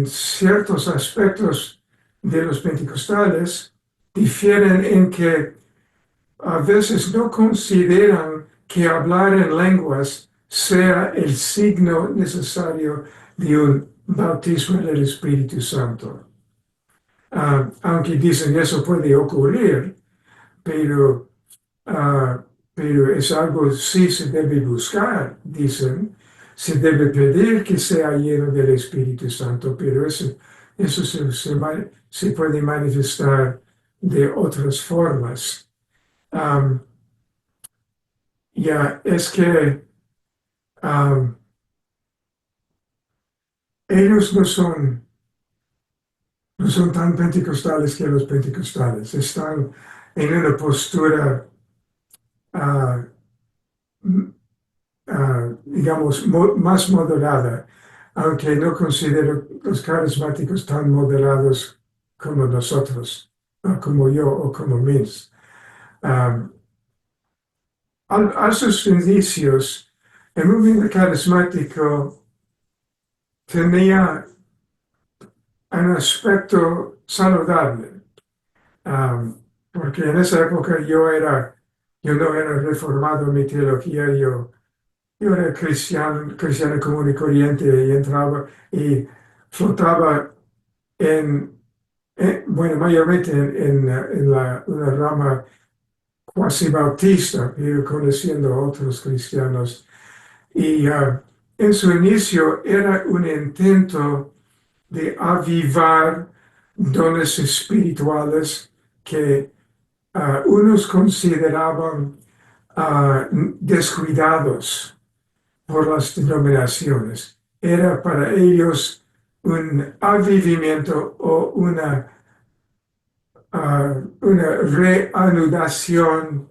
ciertos aspectos de los pentecostales, difieren en que a veces no consideran que hablar en lenguas sea el signo necesario de un bautismo en el Espíritu Santo. Aunque dicen eso puede ocurrir, pero, uh, pero es algo sí se debe buscar, dicen, se debe pedir que sea lleno del Espíritu Santo, pero eso se puede manifestar de otras formas. Es que ellos no son tan pentecostales que los pentecostales, están en una postura, uh, digamos, más moderada, aunque no considero los carismáticos tan moderados como nosotros, como yo o como Mills. A sus inicios, el movimiento carismático tenía un aspecto saludable, porque en esa época yo no era reformado en mi teología, yo era cristiano común y corriente y entraba y flotaba bueno, mayormente en una rama cuasi bautista, pero conociendo a otros cristianos. Y en su inicio era un intento de avivar dones espirituales que unos consideraban descuidados por las denominaciones. Era para ellos un avivamiento o una reanudación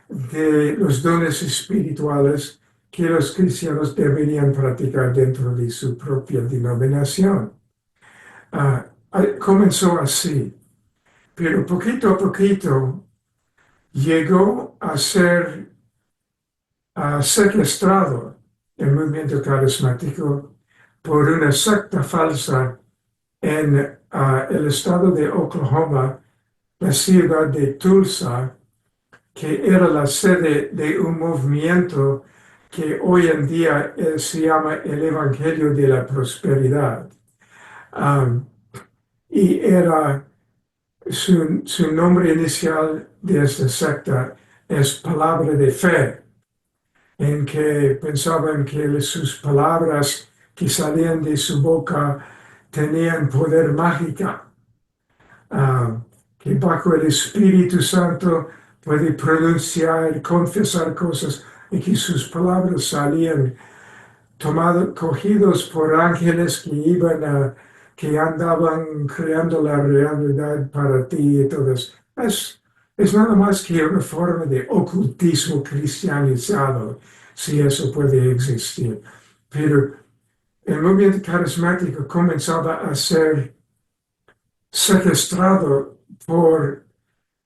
de los dones espirituales que los cristianos deberían practicar dentro de su propia denominación. Comenzó así, pero poquito a poquito llegó a ser secuestrado el movimiento carismático por una secta falsa en el estado de Oklahoma, la ciudad de Tulsa, que era la sede de un movimiento que hoy en día se llama el Evangelio de la Prosperidad. Y era su nombre inicial de esta secta es Palabra de Fe, en que pensaban que sus palabras que salían de su boca tenían poder mágico, que bajo el Espíritu Santo puede pronunciar, confesar cosas y que sus palabras salían cogidos por ángeles que andaban creando la realidad para ti y todo eso. Es nada más que una forma de ocultismo cristianizado, si eso puede existir. Pero el movimiento carismático comenzaba a ser secuestrado por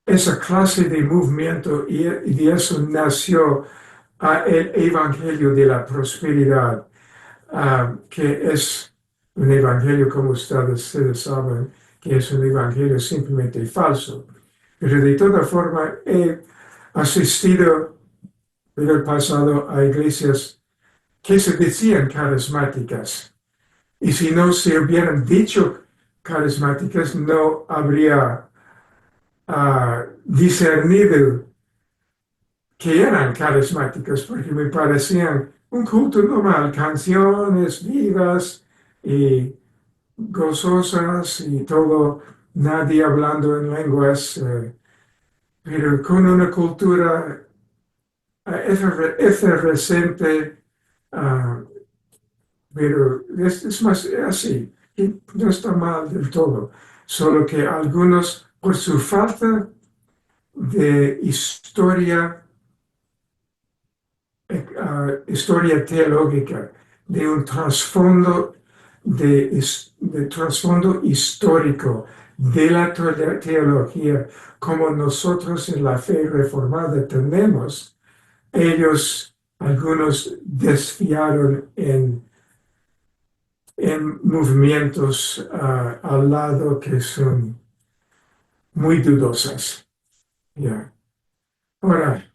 esa clase de movimiento y de eso nació el Evangelio de la Prosperidad, que es un evangelio, como ustedes saben, que es un evangelio simplemente falso. Pero de toda forma he asistido en el pasado a iglesias que se decían carismáticas. Y si no se hubieran dicho carismáticas, no habría discernido que eran carismáticas, porque me parecían un culto normal, canciones vivas y gozosas y todo, nadie hablando en lenguas, pero con una cultura efervescente, pero es más así, y no está mal del todo, solo que algunos, por su falta de historia teológica, de un trasfondo de trasfondo histórico de la teología como nosotros en la fe reformada tenemos, ellos, algunos desfiaron en movimientos al lado que son muy dudosas. Yeah. Ahora,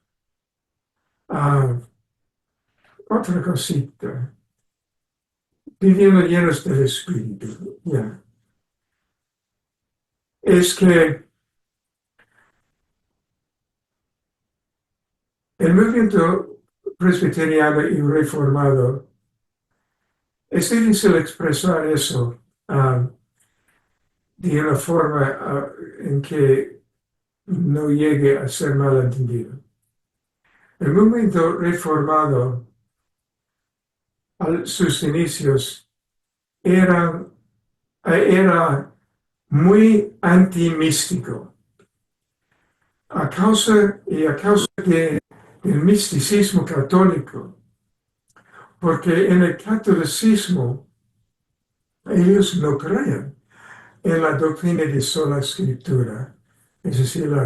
otra cosita, viviendo llenos del Espíritu, yeah, es que el movimiento presbiteriano y reformado, es difícil expresar eso de una forma en que no llegue a ser malentendido. El movimiento reformado, a sus inicios, era muy antimístico. A causa del misticismo católico, porque en el catolicismo ellos no creen en la doctrina de sola escritura. Es decir, la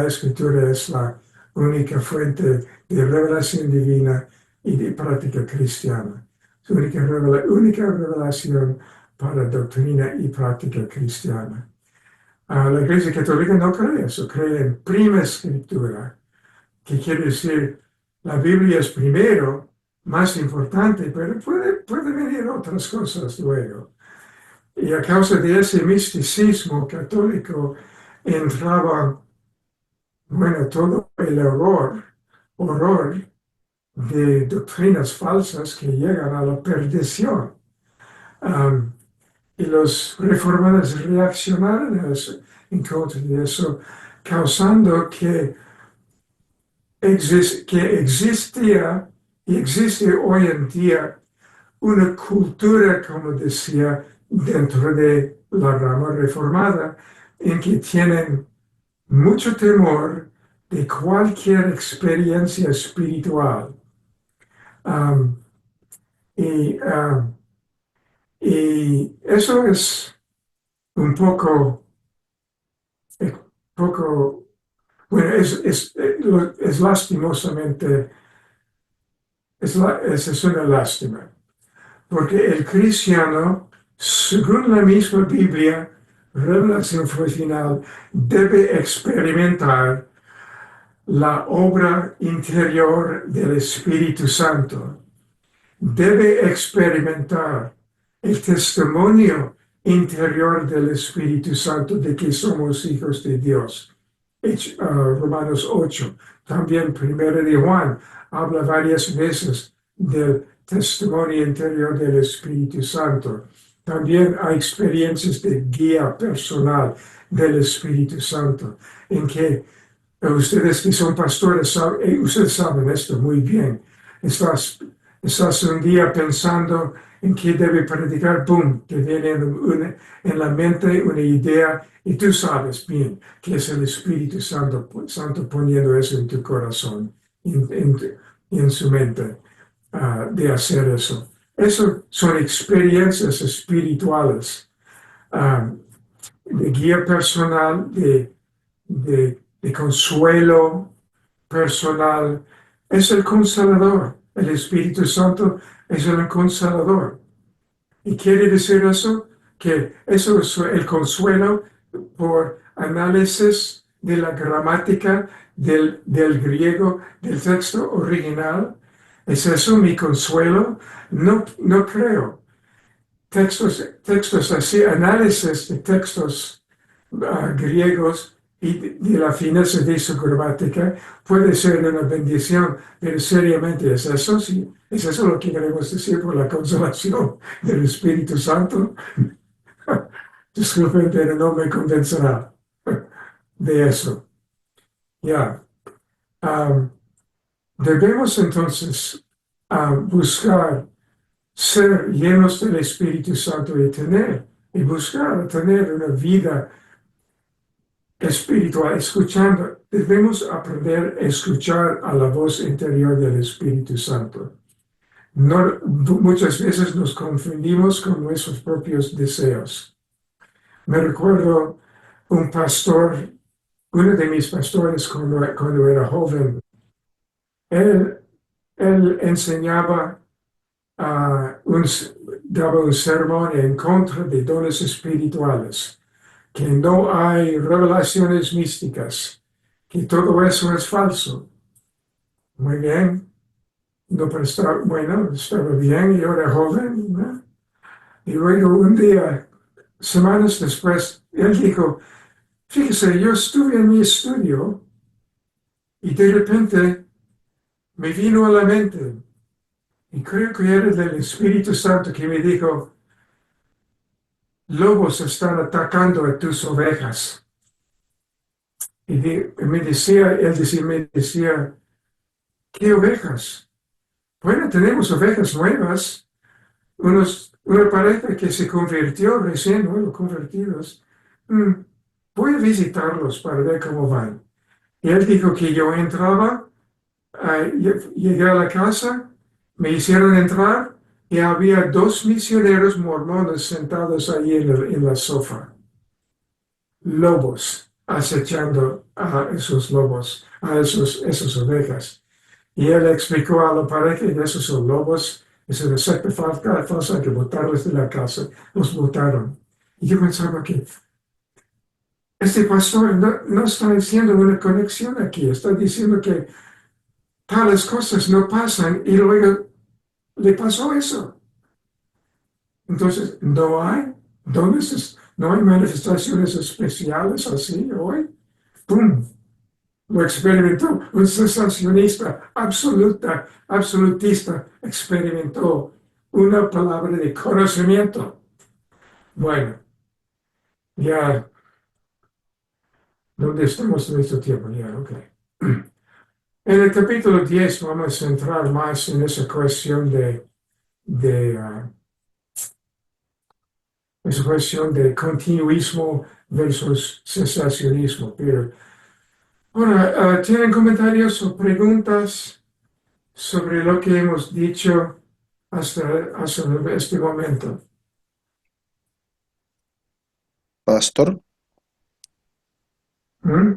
escritura es la única fuente de revelación divina y de práctica cristiana. Es la única revelación para doctrina y práctica cristiana. La Iglesia Católica no cree eso, cree en prima escritura, que quiere decir la Biblia es primero, más importante, pero puede venir otras cosas luego. Y a causa de ese misticismo católico entraba, bueno, todo el horror de doctrinas falsas que llegan a la perdición. Y los reformadores reaccionaron en contra de eso, causando que existía y existe hoy en día una cultura, como decía, dentro de la rama reformada, en que tienen mucho temor de cualquier experiencia espiritual. Y eso es un poco, bueno, es lastimosamente, es una lástima, porque el cristiano, según la misma Biblia, revelación final, debe experimentar la obra interior del Espíritu Santo. Debe experimentar el testimonio interior del Espíritu Santo de que somos hijos de Dios. Romanos 8, también 1 de Juan, habla varias veces del testimonio interior del Espíritu Santo. También hay experiencias de guía personal del Espíritu Santo, en que ustedes que son pastores, ustedes saben esto muy bien. Estás un día pensando en qué debe predicar, ¡pum! Te viene en la mente una idea y tú sabes bien que es el Espíritu Santo poniendo eso en tu corazón, en su mente, de hacer eso. Eso son experiencias espirituales, de guía personal, de consuelo personal. Es el consolador. El Espíritu Santo es el consolador. ¿Y quiere decir eso? Que eso es el consuelo por análisis de la gramática del griego, del texto original. ¿Es eso mi consuelo? No, no creo. Textos así, análisis de textos griegos y de la fineza de su gramática puede ser una bendición, pero seriamente es eso, sí, es eso lo que queremos decir por la consolación del Espíritu Santo. Disculpen, pero no me convencerá de eso. Ya. Um, Debemos entonces buscar ser llenos del Espíritu Santo y buscar tener una vida espiritual, escuchando. Debemos aprender a escuchar a la voz interior del Espíritu Santo. No, muchas veces nos confundimos con nuestros propios deseos. Me recuerdo un pastor, uno de mis pastores cuando era joven, él, él enseñaba, daba un sermón en contra de dones espirituales, que no hay revelaciones místicas, que todo eso es falso. Muy bien, no, pero estaba bien, yo era joven, ¿no? Y luego un día, semanas después, él dijo, fíjese, yo estuve en mi estudio y de repente me vino a la mente, y creo que era del Espíritu Santo que me dijo, lobos están atacando a tus ovejas. Y me decía, ¿qué ovejas? Bueno, tenemos ovejas nuevas, una pareja que se convirtió recién, nuevos convertidos. Voy a visitarlos para ver cómo van. Y él dijo que yo entraba, llegué a la casa, me hicieron entrar y había 2 misioneros mormones sentados ahí en la sofá. Lobos acechando a esos lobos, a esas ovejas. Y él explicó a la pareja que esos son lobos, es una secta falsa, hay que botarlos de la casa. Los botaron. Y yo pensaba que este pastor no está haciendo una conexión aquí, está diciendo que tales cosas no pasan y luego le pasó eso. Entonces, no hay dones, no hay manifestaciones especiales así hoy. ¡Pum! Lo experimentó un sensacionista absolutista, experimentó una palabra de conocimiento. Bueno, ya, ¿dónde estamos en este tiempo? Ya, ok. En el capítulo 10 vamos a entrar más en esa cuestión de esa cuestión de continuismo versus sensacionismo. Pero, ahora, ¿tienen comentarios o preguntas sobre lo que hemos dicho hasta este momento? Pastor, ¿Mm?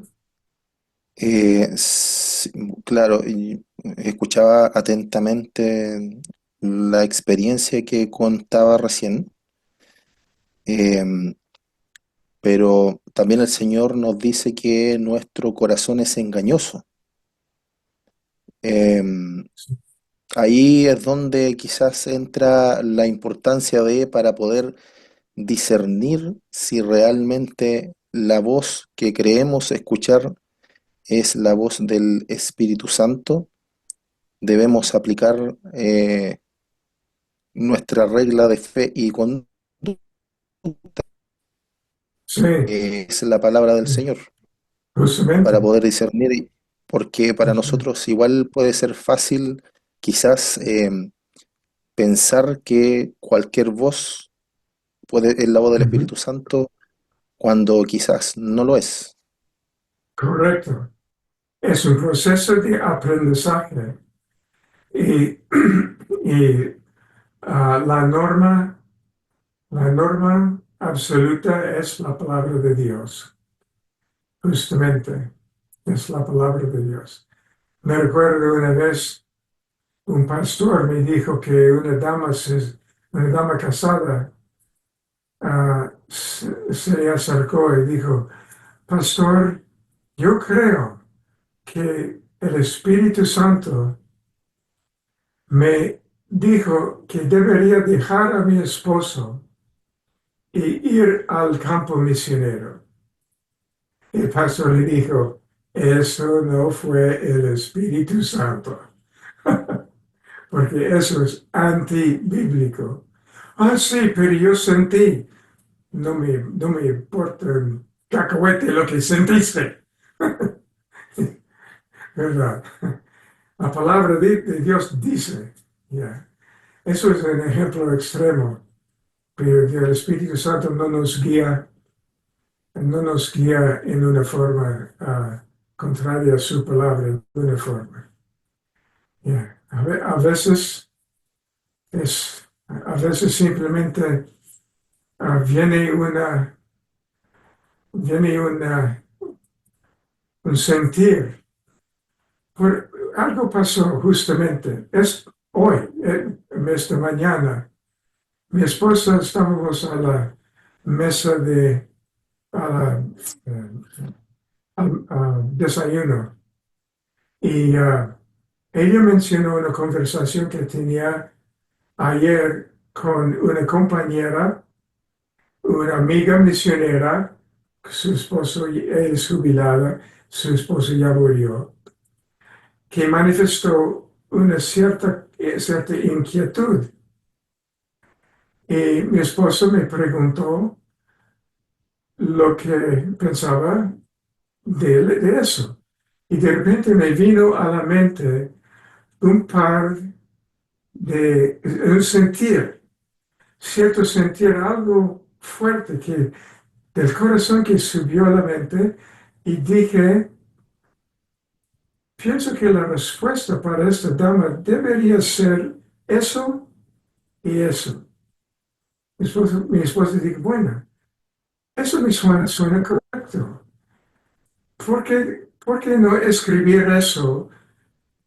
sí, claro, y escuchaba atentamente la experiencia que contaba recién, em, pero también el Señor nos dice que nuestro corazón es engañoso. Em, Ahí es donde quizás entra la importancia para poder discernir si realmente la voz que creemos escuchar es la voz del Espíritu Santo. Debemos aplicar nuestra regla de fe y conducta, Sí, que es la palabra del Señor, para justamente. poder discernir, porque para nosotros igual puede ser fácil quizás pensar que cualquier voz es la voz del Ujú. Espíritu Santo cuando quizás no lo es. Correcto. Es un proceso de aprendizaje y, y la norma absoluta es la palabra de Dios. Justamente, es la palabra de Dios. Me recuerdo una vez un pastor me dijo que una dama casada se le acercó y dijo, pastor, yo creo que el Espíritu Santo me dijo que debería dejar a mi esposo y ir al campo misionero. El pastor le dijo, eso no fue el Espíritu Santo, porque eso es antibíblico. Ah, sí, pero yo sentí, no me importa un cacahuete lo que sentiste, ¿verdad? La palabra de Dios dice, ya. Eso es un ejemplo extremo, pero el Espíritu Santo no nos guía en una forma contraria a su palabra, en una forma. Ya. A veces simplemente viene un sentir. Algo pasó justamente, es hoy, esta mañana. Mi esposa estábamos a la mesa al desayuno y ella mencionó una conversación que tenía ayer con una compañera, una amiga misionera, su esposo es jubilada, su esposo ya murió, que manifestó una cierta inquietud. Y mi esposo me preguntó lo que pensaba de eso. Y de repente me vino a la mente un par un sentir, cierto sentir, algo fuerte del corazón que subió a la mente y dije, pienso que la respuesta para esta dama debería ser eso y eso. Mi esposa dijo, bueno, eso me suena correcto. ¿Por qué no escribir eso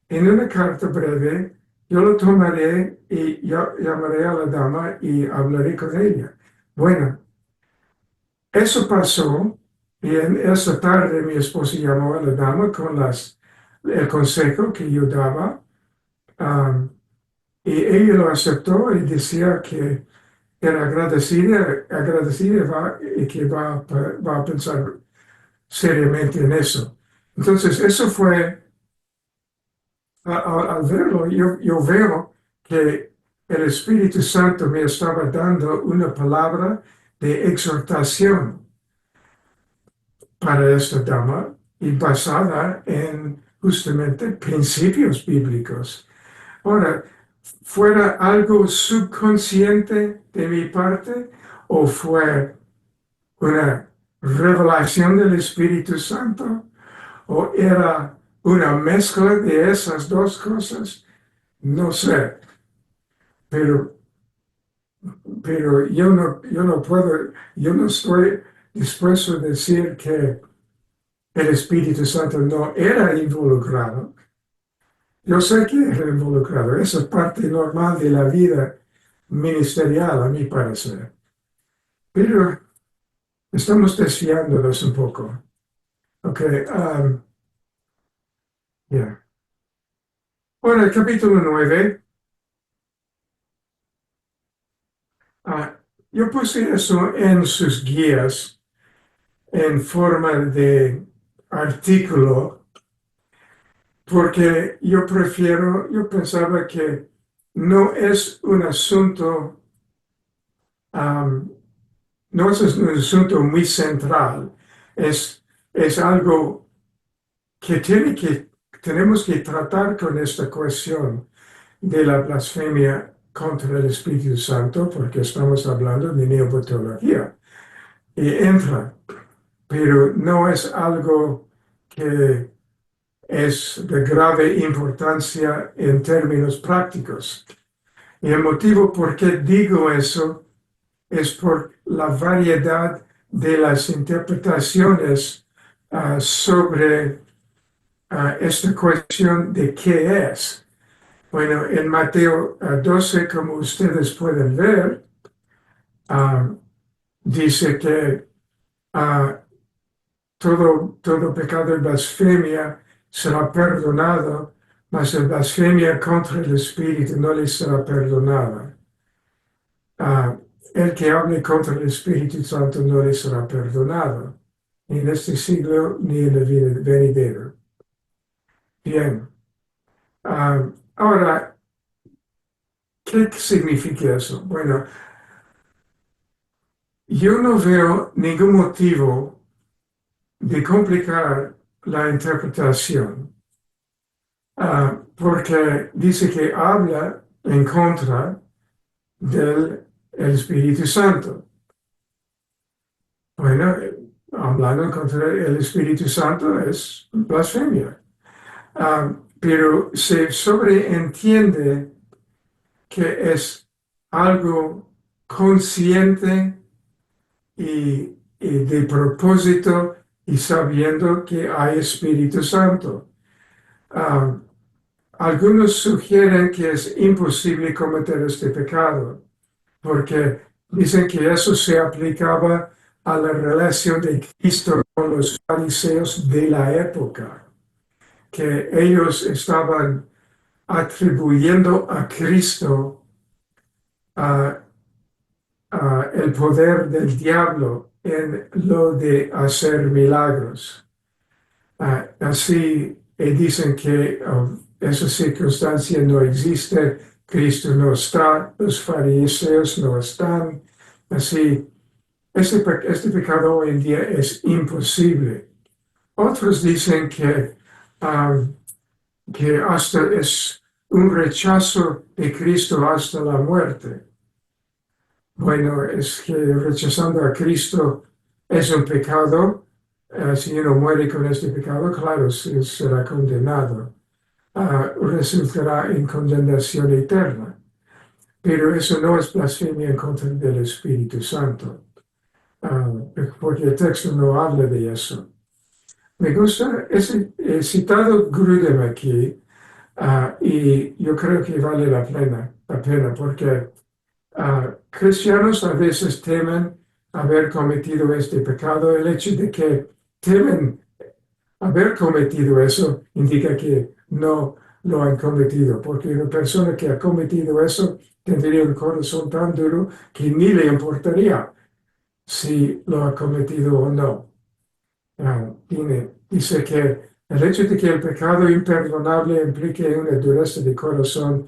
en una carta breve? Yo lo tomaré y llamaré a la dama y hablaré con ella. Bueno, eso pasó y en esa tarde mi esposo llamó a la dama con el consejo que yo daba um, y ella lo aceptó y decía que era agradecida y que va a pensar seriamente en eso. Entonces, eso fue, al verlo, yo veo que el Espíritu Santo me estaba dando una palabra de exhortación para esta dama y basada en justamente principios bíblicos. Ahora, ¿fuera algo subconsciente de mi parte o fue una revelación del Espíritu Santo o era una mezcla de esas dos cosas? No sé, pero, pero yo no estoy dispuesto a decir que el Espíritu Santo no era involucrado. Yo sé que era involucrado. Esa es parte normal de la vida ministerial, a mi parecer. Pero estamos desviándonos un poco. Ok, yeah. Ahora, el capítulo 9. Yo puse eso en sus guías en forma de artículo porque yo pensaba que no es un asunto, um, no es un asunto muy central, es algo que tenemos que tratar con esta cuestión de la blasfemia contra el Espíritu Santo porque estamos hablando de neopatología y entra, pero no es algo que es de grave importancia en términos prácticos. Y el motivo por qué digo eso es por la variedad de las interpretaciones sobre esta cuestión de qué es. Bueno, en Mateo 12, como ustedes pueden ver, dice que todo pecado y blasfemia será perdonado, mas la blasfemia contra el Espíritu no le será perdonada. El que hable contra el Espíritu Santo no le será perdonado, ni en este siglo ni en el venidero. Bien. Ahora, ¿qué significa eso? Bueno, yo no veo ningún motivo de complicar la interpretación, porque dice que habla en contra del Espíritu Santo. Bueno, hablando en contra del Espíritu Santo es blasfemia. Pero se sobreentiende que es algo consciente y de propósito y sabiendo que hay Espíritu Santo. Ah, Algunos sugieren que es imposible cometer este pecado, porque dicen que eso se aplicaba a la relación de Cristo con los fariseos de la época, que ellos estaban atribuyendo a Cristo uh, el poder del diablo en lo de hacer milagros. Así dicen que esa circunstancia no existe, Cristo no está, los fariseos no están. Así, este pecado hoy en día es imposible. Otros dicen que hasta es un rechazo de Cristo hasta la muerte. Bueno, es que rechazando a Cristo es un pecado. Si uno muere con este pecado, claro, será condenado. Resultará en condenación eterna. Pero eso no es blasfemia en contra del Espíritu Santo, porque el texto no habla de eso. Me gusta, he citado Grudem aquí, y yo creo que vale la pena porque cristianos a veces temen haber cometido este pecado. El hecho de que temen haber cometido eso indica que no lo han cometido, porque una persona que ha cometido eso tendría un corazón tan duro que ni le importaría si lo ha cometido o no. Dice que el hecho de que el pecado imperdonable implique una dureza de corazón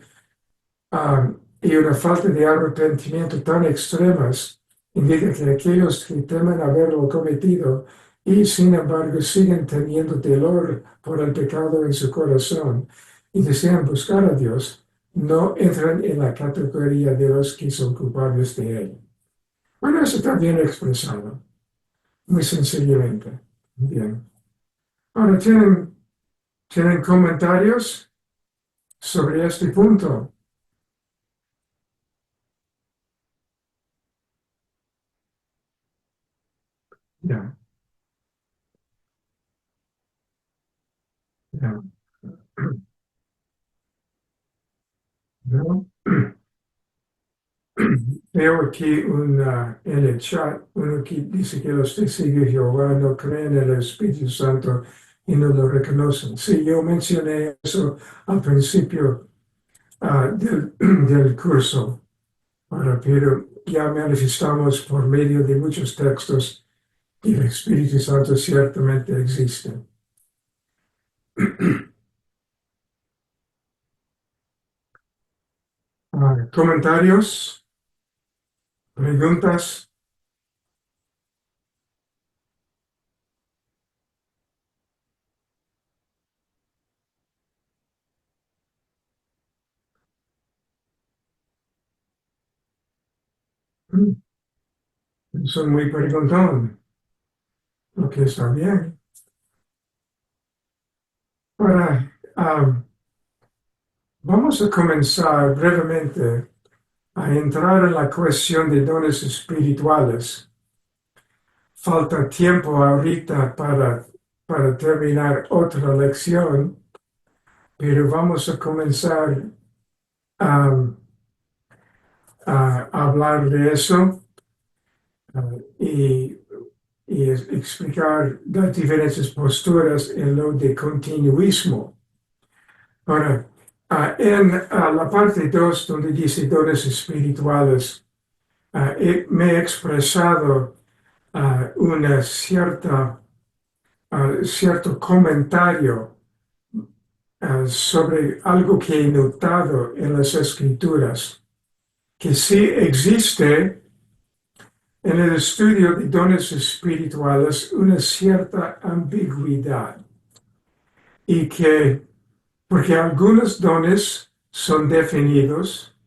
y una falta de arrepentimiento tan extremas indica que aquellos que temen haberlo cometido y sin embargo siguen teniendo dolor por el pecado en su corazón y desean buscar a Dios, no entran en la categoría de los que son culpables de él. Bueno, eso está bien expresado, muy sencillamente. Bien. Ahora, ¿tienen comentarios sobre este punto? Ya, ya. ¿No? Veo aquí en el chat uno que dice que los testigos de Jehová no creen en el Espíritu Santo y no lo reconocen. Sí, yo mencioné eso al principio del curso, pero ya manifestamos por medio de muchos textos que el Espíritu Santo ciertamente existe. ¿Comentarios? ¿Preguntas? Mm, Son muy preguntones, lo que está bien. Ahora, vamos a comenzar brevemente a entrar en la cuestión de dones espirituales. Falta tiempo ahorita para terminar otra lección, pero vamos a comenzar a, a hablar de eso y, y explicar las diferentes posturas en lo de continuismo. Ahora, en la parte 2, donde dice dones espirituales, me he expresado una cierto comentario sobre algo que he notado en las escrituras, que sí existe en el estudio de dones espirituales una cierta ambigüedad y que, porque algunos dones son definidos,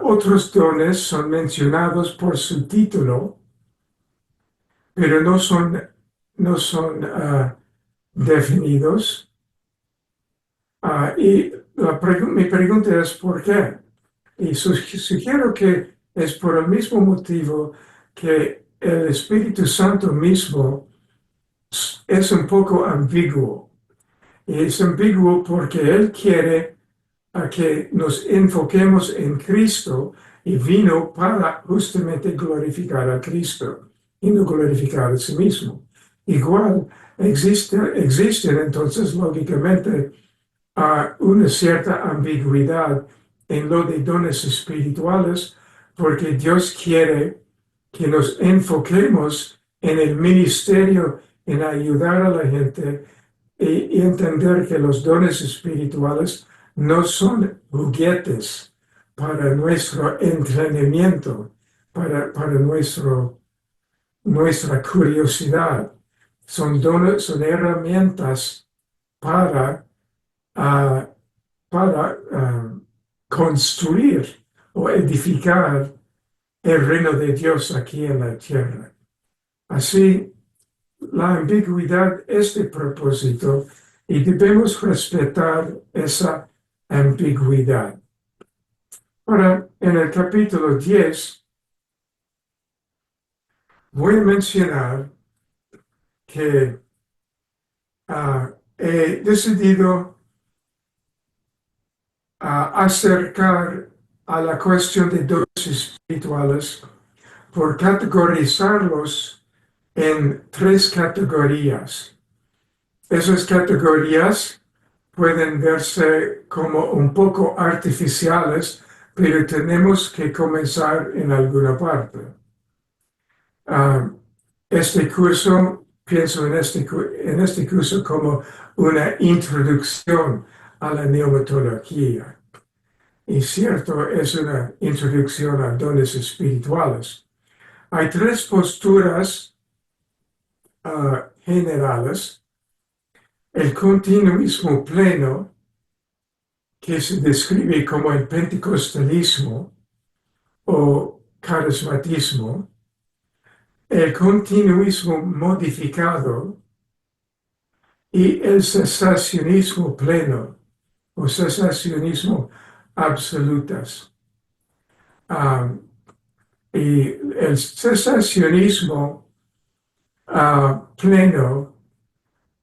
otros dones son mencionados por su título, pero no son definidos. Y mi pregunta es ¿por qué? Y sugiero que es por el mismo motivo que el Espíritu Santo mismo es un poco ambiguo. Y es ambiguo porque Él quiere que nos enfoquemos en Cristo y vino para justamente glorificar a Cristo y no glorificar a sí mismo. Igual existen entonces lógicamente una cierta ambigüedad en lo de dones espirituales porque Dios quiere que nos enfoquemos en el ministerio, en ayudar a la gente y entender que los dones espirituales no son juguetes para nuestro entrenamiento, para nuestra curiosidad. Son dones, son herramientas para, uh, para construir o edificar el reino de Dios aquí en la tierra. Así, la ambigüedad es de propósito y debemos respetar esa ambigüedad. Ahora, en el capítulo 10, voy a mencionar que he decidido acercar a la cuestión de dones espirituales por categorizarlos en 3 categorías. Esas categorías pueden verse como un poco artificiales, pero tenemos que comenzar en alguna parte. Este curso, pienso en este curso como una introducción a la neumatología. Y cierto, es una introducción a dones espirituales. Hay 3 posturas generales. El continuismo pleno, que se describe como el pentecostalismo o carismatismo, el continuismo modificado y el cesacionismo pleno o cesacionismo absolutas. Y el cesacionismo pleno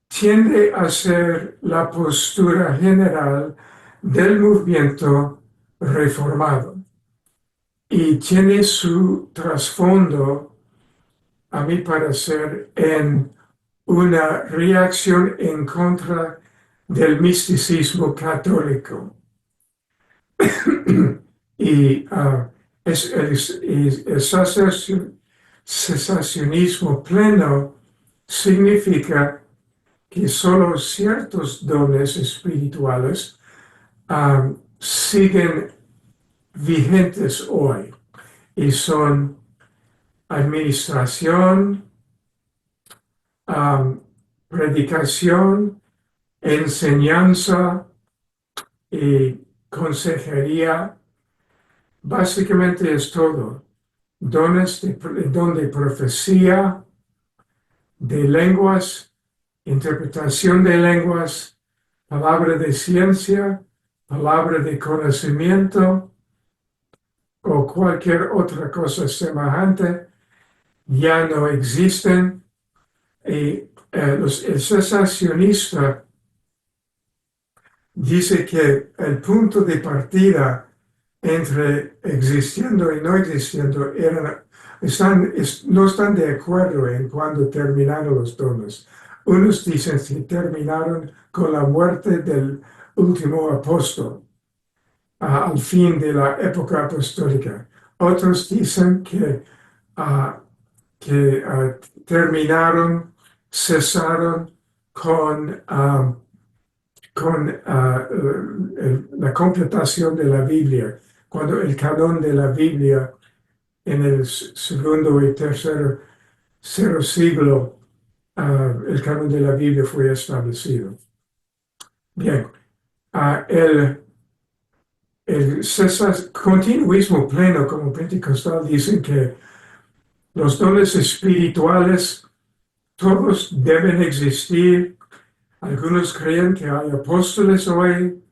tiende a ser la postura general del movimiento reformado y tiene su trasfondo, a mi parecer, en una reacción en contra del misticismo católico. Y el cesacionismo pleno significa que solo ciertos dones espirituales siguen vigentes hoy y son administración, predicación, enseñanza y consejería. Básicamente es todo. dones de, el don de profecía, de lenguas, interpretación de lenguas, palabra de ciencia, palabra de conocimiento o cualquier otra cosa semejante, ya no existen. Y el cesacionista dice que el punto de partida entre existiendo y no existiendo no están de acuerdo en cuándo terminaron los dones. Unos dicen que terminaron con la muerte del último apóstol, al fin de la época apostólica. Otros dicen que terminaron, cesaron con la completación de la Biblia, cuando el canon de la Biblia en el segundo y tercer siglo, el canon de la Biblia fue establecido. Bien, el continuismo pleno como pentecostal dicen que los dones espirituales todos deben existir. Algunos creen que hay apóstoles hoy,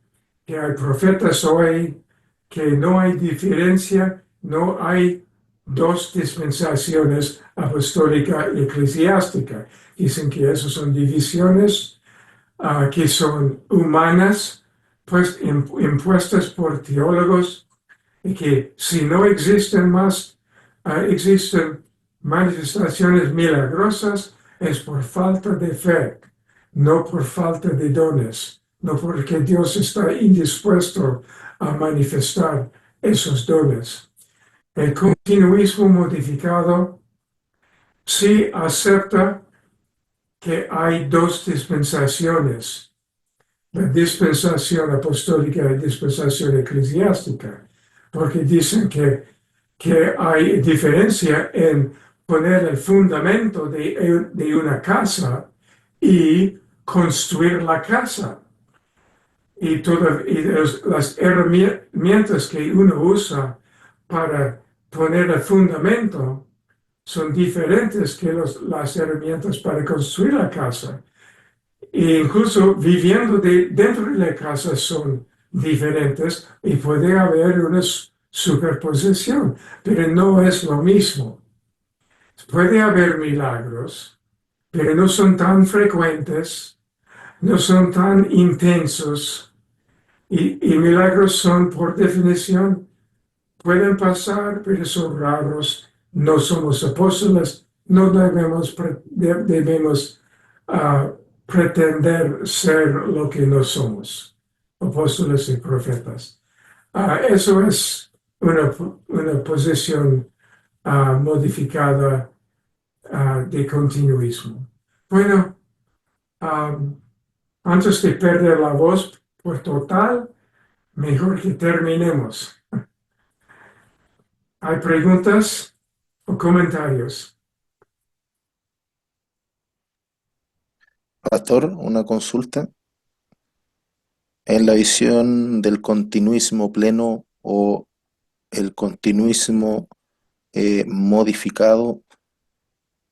que hay profetas hoy, que no hay diferencia, no hay dos dispensaciones apostólica y eclesiástica. Dicen que esas son divisiones que son humanas, pues impuestas por teólogos, y que si no existen más, existen manifestaciones milagrosas, es por falta de fe, no por falta de dones, no porque Dios está indispuesto a manifestar esos dones. El continuismo modificado sí acepta que hay dos dispensaciones, la dispensación apostólica y la dispensación eclesiástica, porque dicen que hay diferencia en poner el fundamento de una casa y construir la casa. Y las herramientas que uno usa para poner el fundamento son diferentes que las herramientas para construir la casa. E incluso viviendo dentro de la casa son diferentes y puede haber una superposición, pero no es lo mismo. Puede haber milagros, pero no son tan frecuentes, no son tan intensos, y milagros son, por definición, pueden pasar, pero son raros. No somos apóstoles, no debemos pretender ser lo que no somos, apóstoles y profetas. Eso es una posición modificada de continuismo. Bueno, antes de perder la voz por total, mejor que terminemos. ¿Hay preguntas o comentarios? Pastor, una consulta. En la visión del continuismo pleno o el continuismo modificado,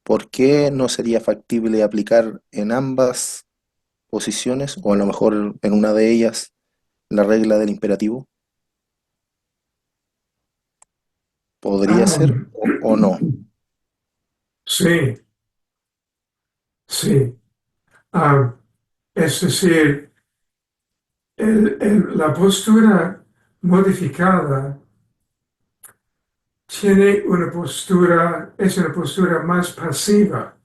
¿por qué no sería factible aplicar en ambas posiciones o a lo mejor en una de ellas la regla del imperativo? ¿Podría ser o no? Sí, sí. Es decir, la postura modificada es una postura más pasiva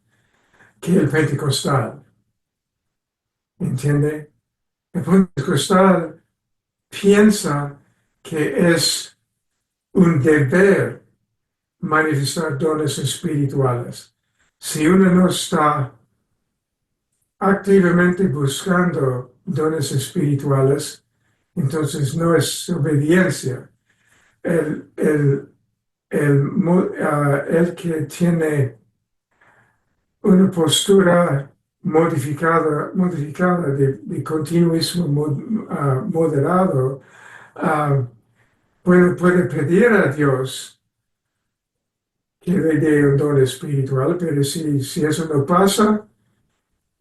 que el pentecostal. ¿Entiende? El pentecostal piensa que es un deber manifestar dones espirituales. Si uno no está activamente buscando dones espirituales, entonces no es obediencia. El que tiene una postura modificada de continuismo moderado, puede pedir a Dios que le dé un don espiritual, pero si eso no pasa,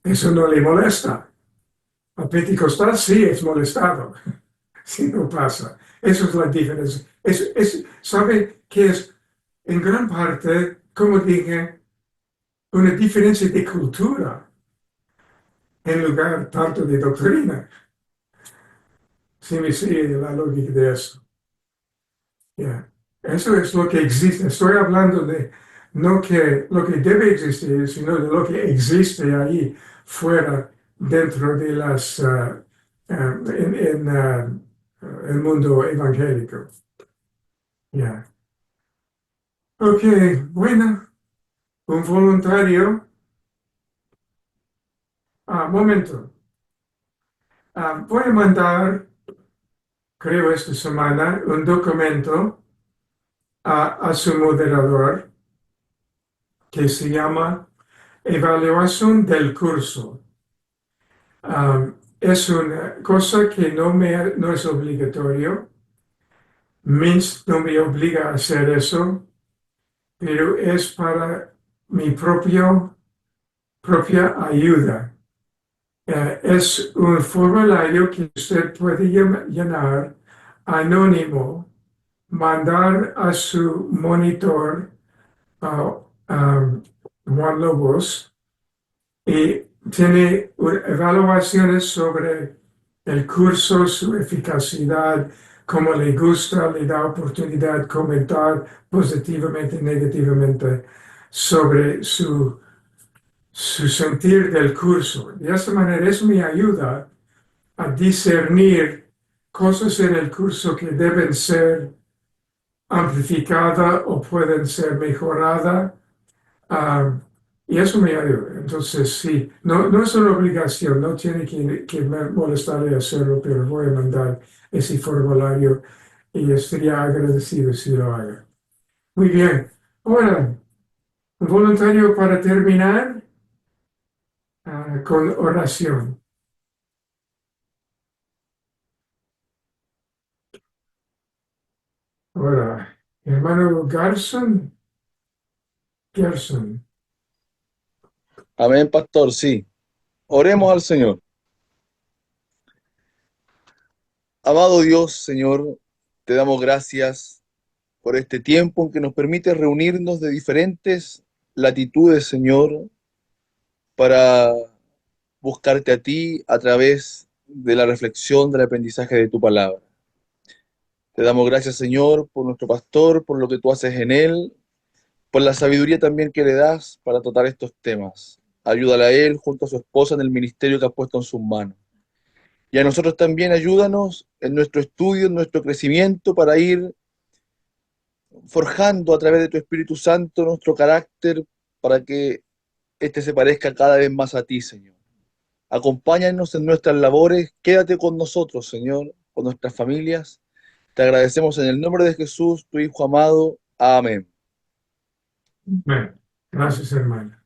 eso no le molesta. A Pentecostal sí es molestado si no pasa. Eso es la diferencia. ¿Sabe qué es? En gran parte, como dije, una diferencia de cultura en lugar tanto de doctrina. Si me sigue la lógica de eso. Yeah. Eso es lo que existe. Estoy hablando de no que lo que debe existir, sino de lo que existe ahí fuera, dentro de en el mundo evangélico. Yeah. Ok, bueno, un voluntario. Momento. Voy a mandar, creo esta semana, un documento a su moderador que se llama Evaluación del curso. Es una cosa que no es obligatorio. MINST no me obliga a hacer eso, pero es para mi propia ayuda. Es un formulario que usted puede llenar anónimo, mandar a su monitor, Juan Lobos, y tiene evaluaciones sobre el curso, su eficacidad, cómo le gusta, le da oportunidad comentar positivamente y negativamente sobre su sentir del curso. De esta manera eso me ayuda a discernir cosas en el curso que deben ser amplificadas o pueden ser mejoradas. Y eso me ayuda. Entonces, sí, no es una obligación, no tiene que molestarle hacerlo, pero voy a mandar ese formulario y estaría agradecido si lo haga. Muy bien. Ahora, un voluntario para terminar con oración. Ahora, hermano Gerson. Amén, pastor, sí. Oremos al Señor. Amado Dios, Señor, te damos gracias por este tiempo en que nos permite reunirnos de diferentes latitudes, Señor, para buscarte a ti a través de la reflexión, del aprendizaje de tu palabra. Te damos gracias, Señor, por nuestro pastor, por lo que tú haces en él, por la sabiduría también que le das para tratar estos temas. Ayúdale a él junto a su esposa en el ministerio que has puesto en sus manos. Y a nosotros también ayúdanos en nuestro estudio, en nuestro crecimiento, para ir forjando a través de tu Espíritu Santo nuestro carácter, para que éste se parezca cada vez más a ti, Señor. Acompáñanos en nuestras labores, quédate con nosotros, Señor, con nuestras familias. Te agradecemos en el nombre de Jesús, tu Hijo amado. Amén. Bueno, gracias, hermano.